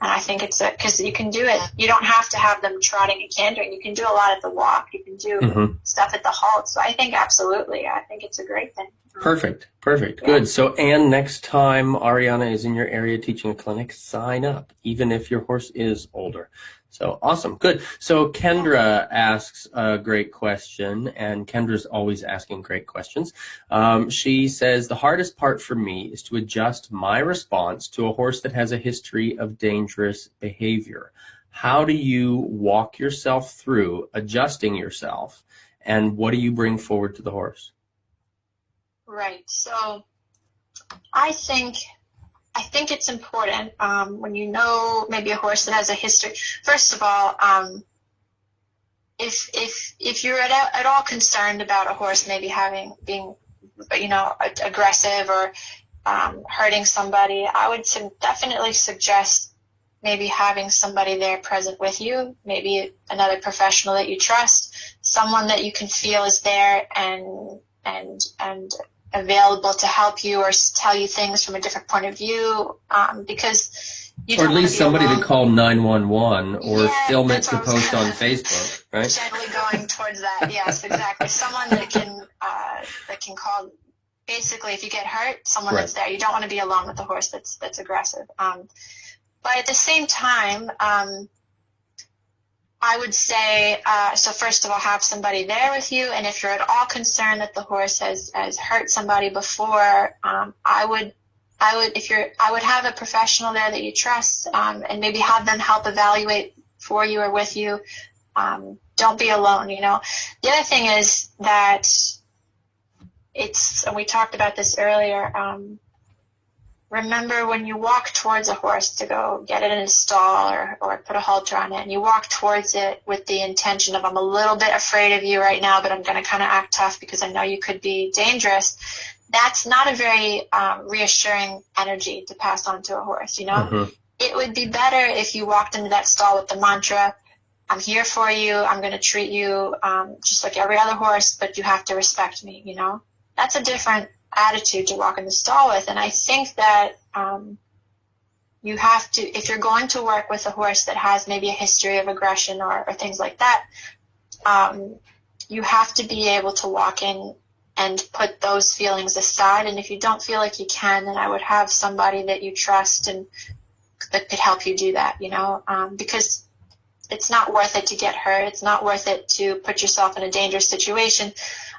I think it's because you can do it. You don't have to have them trotting and cantering. You can do a lot at the walk. You can do stuff at the halt. So I think absolutely. I think it's a great thing. Perfect. Yeah. Good. So Anne, next time Ariana is in your area teaching a clinic, sign up, even if your horse is older. So awesome. Good. So Kendra asks a great question, and Kendra's always asking great questions. She says, the hardest part for me is to adjust my response to a horse that has a history of dangerous behavior. How do you walk yourself through adjusting yourself, and what do you bring forward to the horse? Right. So I think it's important when you know maybe a horse that has a history. First of all, if you're at all concerned about a horse maybe being aggressive or hurting somebody, I would definitely suggest maybe having somebody there present with you, maybe another professional that you trust, someone that you can feel is there and available to help you or tell you things from a different point of view, because you don't want to be alone. Or at least somebody to call 911 or film it to that's post on Facebook, right? Gently going towards that. Yes, exactly. Someone that can call. Basically, if you get hurt, someone that's there. You don't want to be alone with a horse that's aggressive. But at the same time, I would say, so first of all, have somebody there with you. And if you're at all concerned that the horse has hurt somebody before, I would have a professional there that you trust, and maybe have them help evaluate for you or with you. Don't be alone, The other thing is that and we talked about this earlier, remember when you walk towards a horse to go get it in a stall or put a halter on it, and you walk towards it with the intention of, I'm a little bit afraid of you right now, but I'm going to kind of act tough because I know you could be dangerous. That's not a very reassuring energy to pass on to a horse, Mm-hmm. It would be better if you walked into that stall with the mantra, I'm here for you, I'm going to treat you just like every other horse, but you have to respect me, That's a different attitude to walk in the stall with. And I think that you have to, if you're going to work with a horse that has maybe a history of aggression or things like that, you have to be able to walk in and put those feelings aside. And if you don't feel like you can, then I would have somebody that you trust and that could help you do that, because it's not worth it to get hurt. It's not worth it to put yourself in a dangerous situation.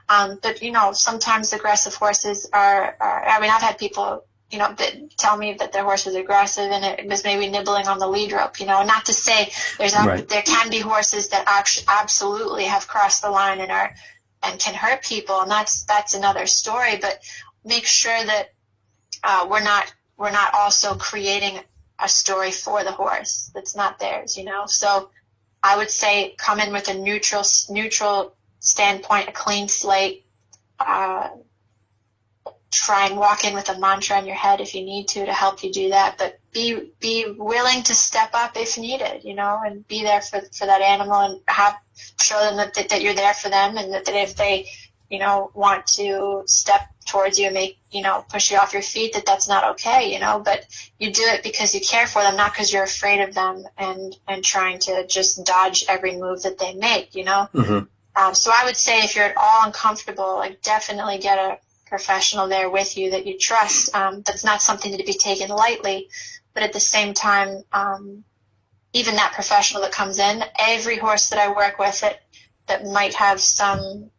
But, sometimes aggressive horses I've had people, that tell me that their horse was aggressive and it was maybe nibbling on the lead rope, not to say there can be horses that absolutely have crossed the line and can hurt people. And that's another story, but make sure that, we're not also creating a story for the horse that's not theirs, So I would say come in with a neutral standpoint, a clean slate. Try and walk in with a mantra in your head if you need to help you do that, but be willing to step up if needed, and be there for that animal and show them that you're there for them, and that if they, want to step towards you and make, push you off your feet, that's not okay, but you do it because you care for them, not because you're afraid of them and trying to just dodge every move that they make, Mm-hmm. So I would say if you're at all uncomfortable, definitely get a professional there with you that you trust. That's not something to be taken lightly, but at the same time, even that professional that comes in, every horse that I work with that might have some,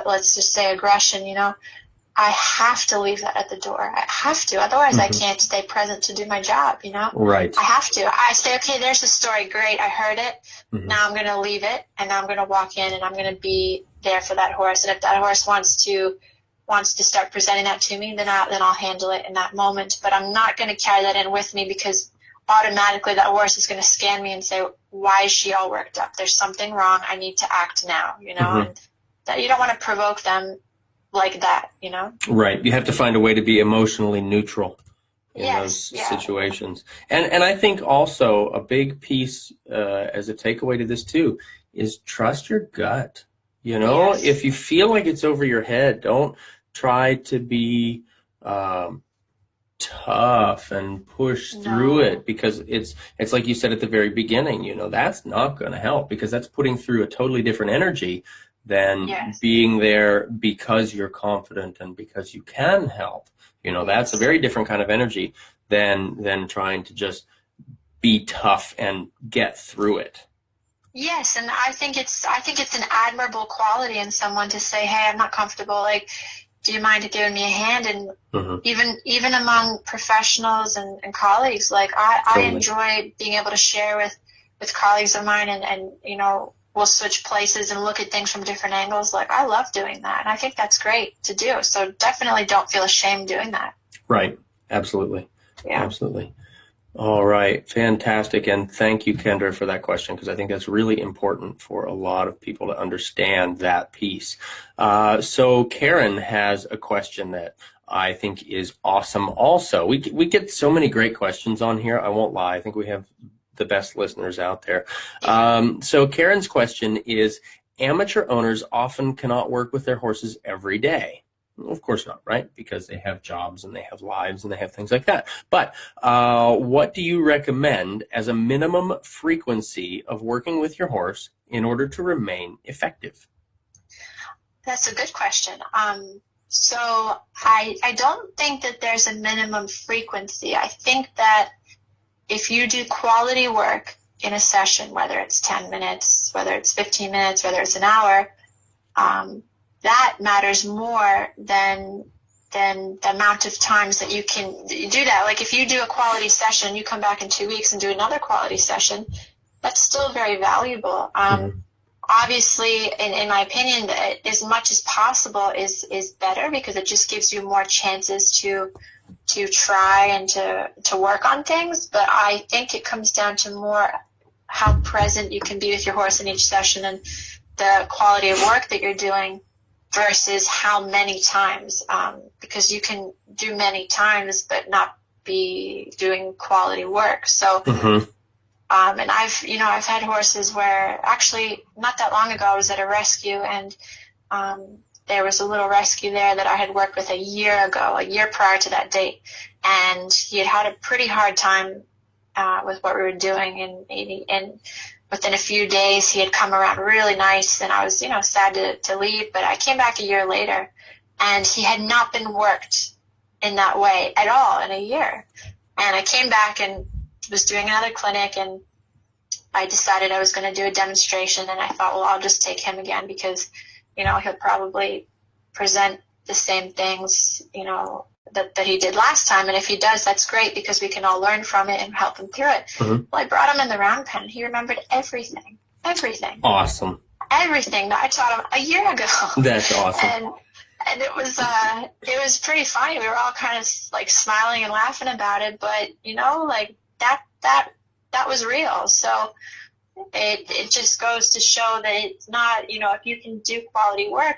let's just say aggression, I have to leave that at the door. I have to. Otherwise, mm-hmm. I can't stay present to do my job, Right. I have to. I say, okay, there's the story. Great. I heard it. Mm-hmm. Now I'm going to leave it, and I'm going to walk in, and I'm going to be there for that horse. And if that horse wants to start presenting that to me, then I'll handle it in that moment. But I'm not going to carry that in with me, because automatically that horse is going to scan me and say, why is she all worked up? There's something wrong. I need to act now, Mm-hmm. And that you don't want to provoke them like that, Right. You have to find a way to be emotionally neutral in those situations. And I think also a big piece as a takeaway to this too is trust your gut. Yes. If you feel like it's over your head, don't try to be tough and push through it, because it's like you said at the very beginning, that's not going to help, because that's putting through a totally different energy than being there because you're confident and because you can help. That's a very different kind of energy than trying to just be tough and get through it. Yes, and I think it's an admirable quality in someone to say, hey, I'm not comfortable, do you mind giving me a hand? And mm-hmm. even among professionals and colleagues, I enjoy being able to share with colleagues of mine and we'll switch places and look at things from different angles. Like, I love doing that, and I think that's great to do. So definitely don't feel ashamed doing that. Right. Absolutely. Yeah. Absolutely. All right. Fantastic. And thank you, Kendra, for that question, because I think that's really important for a lot of people to understand that piece. So Karen has a question that I think is awesome also. We get so many great questions on here. I won't lie. I think we have the best listeners out there. So Karen's question is, amateur owners often cannot work with their horses every day. Of course not, right? Because they have jobs and they have lives and they have things like that. But what do you recommend as a minimum frequency of working with your horse in order to remain effective? That's a good question. So I don't think that there's a minimum frequency. I think that if you do quality work in a session, whether it's 10 minutes, whether it's 15 minutes, whether it's an hour, that matters more than the amount of times that you can do that. Like, if you do a quality session, you come back in 2 weeks and do another quality session, that's still very valuable. Obviously, in my opinion, as much as possible is better, because it just gives you more chances to try and to work on things. But I think it comes down to more how present you can be with your horse in each session and the quality of work that you're doing versus how many times, because you can do many times but not be doing quality work. So, and I've had horses where, actually not that long ago, I was at a rescue, and there was a little rescue there that I had worked with a year prior to that date, and he had a pretty hard time with what we were doing, and within a few days, he had come around really nice, and I was, sad to leave. But I came back a year later, and he had not been worked in that way at all in a year. And I came back and was doing another clinic, and I decided I was going to do a demonstration. And I thought, well, I'll just take him again because, he'll probably present the same things, that he did last time. And if he does, that's great, because we can all learn from it and help him through it. Well, I brought him in the round pen, and he remembered everything. Awesome. Everything that I taught him a year ago. That's awesome. And it was pretty funny. We were all kind of like smiling and laughing about it, but that was real. So it just goes to show that it's not, if you can do quality work,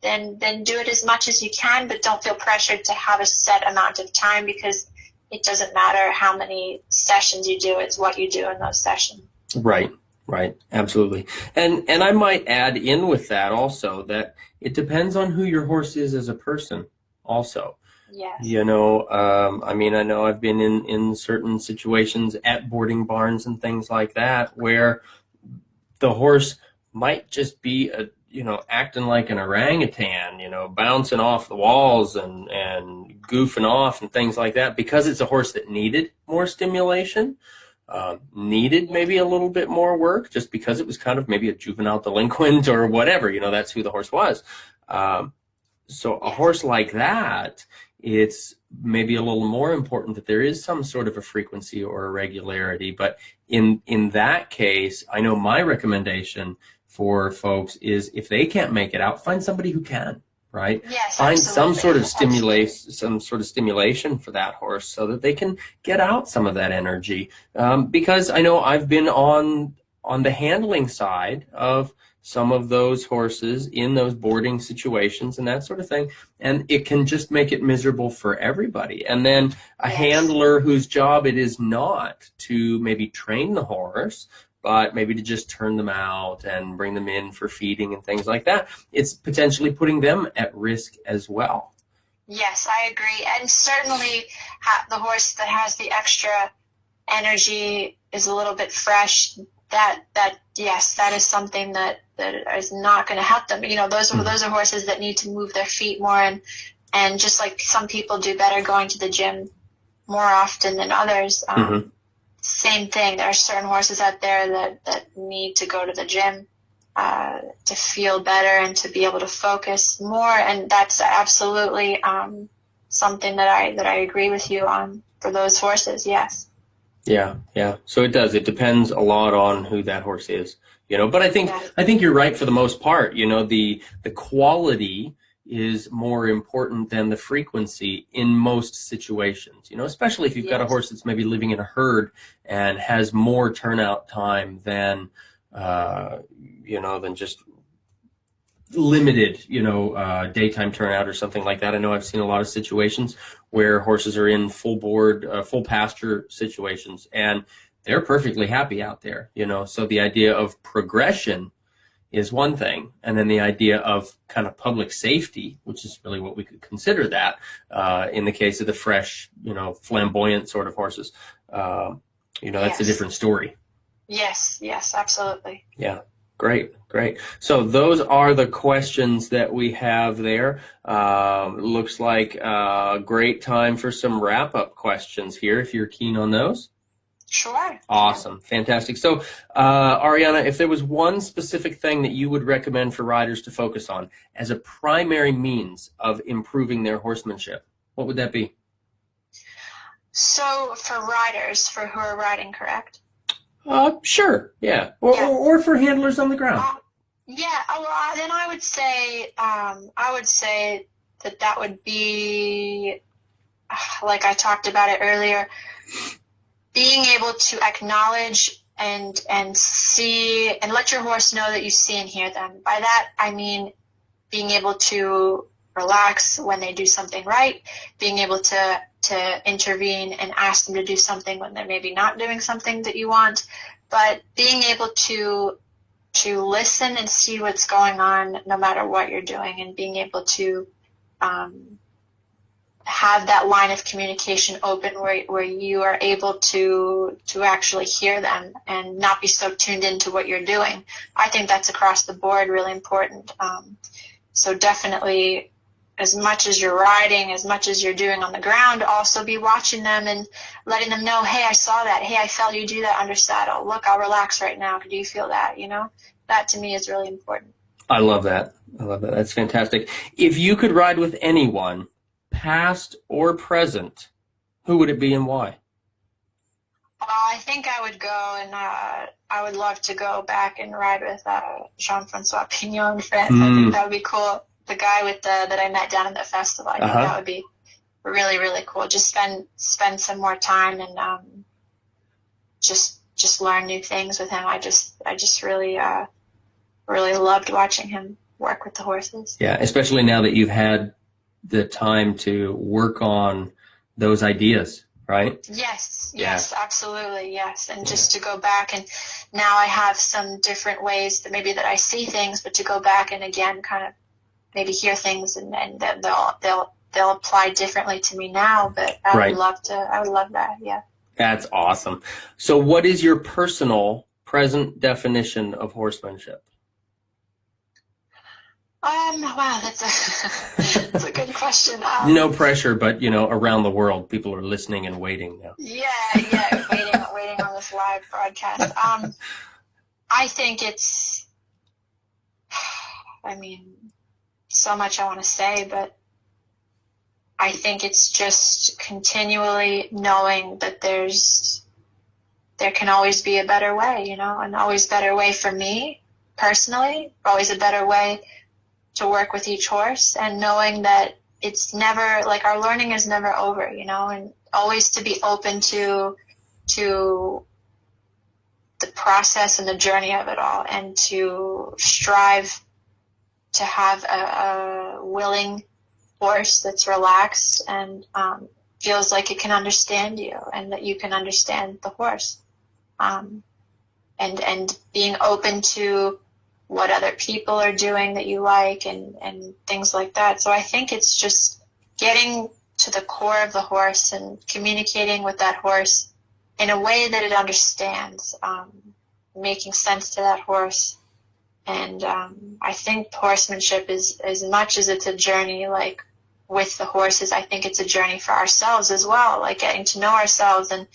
then do it as much as you can, but don't feel pressured to have a set amount of time, because it doesn't matter how many sessions you do, it's what you do in those sessions. Right, absolutely. And I might add in with that also that it depends on who your horse is as a person also. Yes. I know I've been in certain situations at boarding barns and things like that where the horse might just be acting like an orangutan, bouncing off the walls and goofing off and things like that, because it's a horse that needed more stimulation, needed maybe a little bit more work, just because it was kind of maybe a juvenile delinquent or whatever, that's who the horse was. So a horse like that, it's maybe a little more important that there is some sort of a frequency or a regularity. But in that case, I know my recommendation for folks is, if they can't make it out, find somebody who can, right? Yes, find absolutely. some sort of stimulation for that horse so that they can get out some of that energy. Because I know I've been on the handling side of some of those horses in those boarding situations and that sort of thing, and it can just make it miserable for everybody. And then a handler whose job it is not to maybe train the horse, but maybe to just turn them out and bring them in for feeding and things like that, it's potentially putting them at risk as well. Yes, I agree. And certainly the horse that has the extra energy is a little bit fresh. That is something that is not going to help them. Those are horses that need to move their feet more, and just like some people do better going to the gym more often than others. Same thing. There are certain horses out there that need to go to the gym to feel better and to be able to focus more, and that's absolutely something that I agree with you on for those horses. Yes. Yeah, yeah. So it does. It depends a lot on who that horse is, But I think Yeah. I think you're right for the most part. The quality is more important than the frequency in most situations. Especially if you've got a Yes. horse that's maybe living in a herd and has more turnout time uh, than just limited, daytime turnout or something like that. I know I've seen a lot of situations where horses are in full board, full pasture situations, and they're perfectly happy out there, So the idea of progression is one thing, and then the idea of kind of public safety, which is really what we could consider that in the case of the fresh, flamboyant sort of horses. That's a Yes. different story. Yes. Yes. Absolutely. Yeah. Great, great. So those are the questions that we have there. Looks like a great time for some wrap-up questions here, if you're keen on those. Sure. Sure. Awesome, fantastic. So, Ariana, if there was one specific thing that you would recommend for riders to focus on as a primary means of improving their horsemanship, what would that be? So for riders, for who are riding, correct? Sure, yeah, or, Yeah. or, or for handlers on the ground. Yeah. Well, then I would say that that would be, like I talked about it earlier, being able to acknowledge and see and let your horse know that you see and hear them. By that, I mean being able to relax when they do something right, being able to intervene and ask them to do something when they're maybe not doing something that you want, but being able to listen and see what's going on no matter what you're doing, and being able to have that line of communication open where you are able to actually hear them and not be so tuned into what you're doing. I think that's across the board really important. So definitely, as much as you're riding, as much as you're doing on the ground, also be watching them and letting them know, hey, I saw that. Hey, I felt you do that under saddle. Look, I'll relax right now. Do you feel that? That to me is really important. I love that. I love that. That's fantastic. If you could ride with anyone, past or present, who would it be and why? I think I would go and I would love to go back and ride with Jean-Francois Pignon in France. I think that would be cool. The guy that I met down at the festival. I think that would be really, really cool. Just spend some more time and just learn new things with him. I just really really loved watching him work with the horses. Yeah, especially now that you've had the time to work on those ideas, right? Yes, Yeah. yes, absolutely, yes. And just to go back, and now I have some different ways that I see things, but to go back and again kind of maybe hear things and then they'll apply differently to me now. But I would love that, yeah. That's awesome. So what is your personal present definition of horsemanship? Wow, that's a good question. No pressure, but around the world, people are listening and waiting now. Yeah, waiting on this live broadcast. I think it's, so much I want to say, but I think it's just continually knowing that there can always be a better way, and always better way for me personally, always a better way to work with each horse, and knowing that it's never, like, our learning is never over, and always to be open to the process and the journey of it all, and to strive to have a willing horse that's relaxed and feels like it can understand you and that you can understand the horse, and being open to what other people are doing that you like and things like that. So I think it's just getting to the core of the horse and communicating with that horse in a way that it understands, making sense to that horse. And I think horsemanship is, as much as it's a journey, like with the horses, I think it's a journey for ourselves as well, like getting to know ourselves and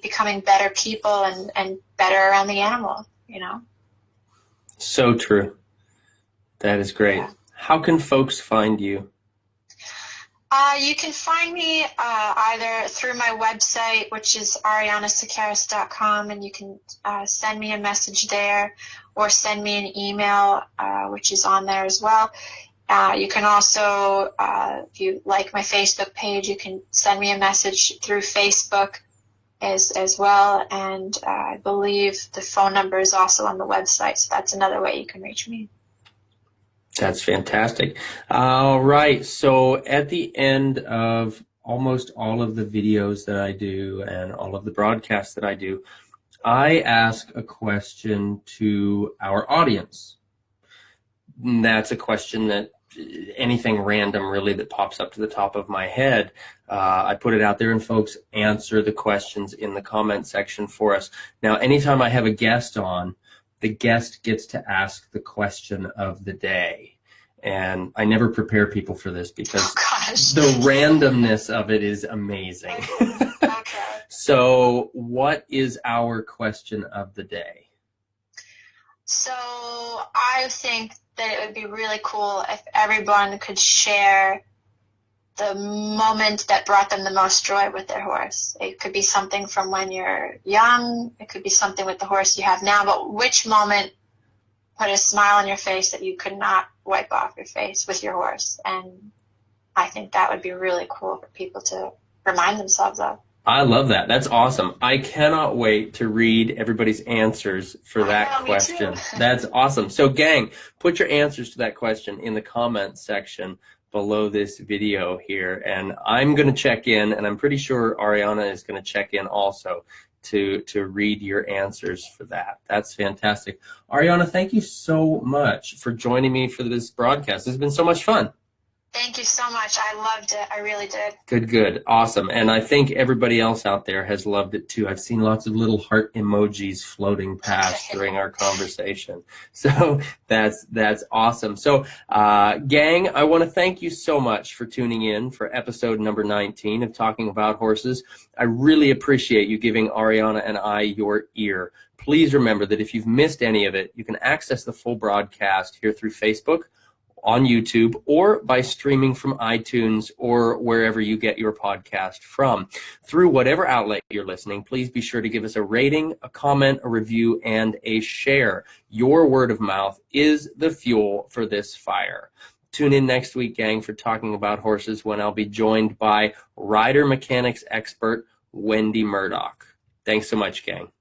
becoming better people and better around the animal, So true. That is great. Yeah. How can folks find you? You can find me either through my website, which is arianasakaris.com, and you can send me a message there, or send me an email, which is on there as well. You can also, if you like my Facebook page, you can send me a message through Facebook as well. And I believe the phone number is also on the website, so that's another way you can reach me. That's fantastic. All right. So at the end of almost all of the videos that I do and all of the broadcasts that I do, I ask a question to our audience. And that's a question that anything random really that pops up to the top of my head. I put it out there and folks answer the questions in the comment section for us. Now, anytime I have a guest on, the guest gets to ask the question of the day. And I never prepare people for this because the randomness of it is amazing. Okay. So what is our question of the day? So I think that it would be really cool if everyone could share the moment that brought them the most joy with their horse. It could be something from when you're young. It could be something with the horse you have now. But which moment put a smile on your face that you could not wipe off your face with your horse? And I think that would be really cool for people to remind themselves of. I love that. That's awesome. I cannot wait to read everybody's answers for that question. That's awesome. So gang, put your answers to that question in the comments section below this video here. And I'm going to check in, and I'm pretty sure Ariana is going to check in also to read your answers for that. That's fantastic. Ariana, thank you so much for joining me for this broadcast. This has been so much fun. Thank you so much. I loved it. I really did. Good, good. Awesome. And I think everybody else out there has loved it too. I've seen lots of little heart emojis floating past during our conversation. So that's awesome. So gang, I want to thank you so much for tuning in for episode number 19 of Talking About Horses. I really appreciate you giving Ariana and I your ear. Please remember that if you've missed any of it, you can access the full broadcast here through Facebook, on YouTube, or by streaming from iTunes or wherever you get your podcast from. Through whatever outlet you're listening, please be sure to give us a rating, a comment, a review, and a share. Your word of mouth is the fuel for this fire. Tune in next week, gang, for Talking About Horses, when I'll be joined by rider mechanics expert Wendy Murdoch. Thanks so much, gang.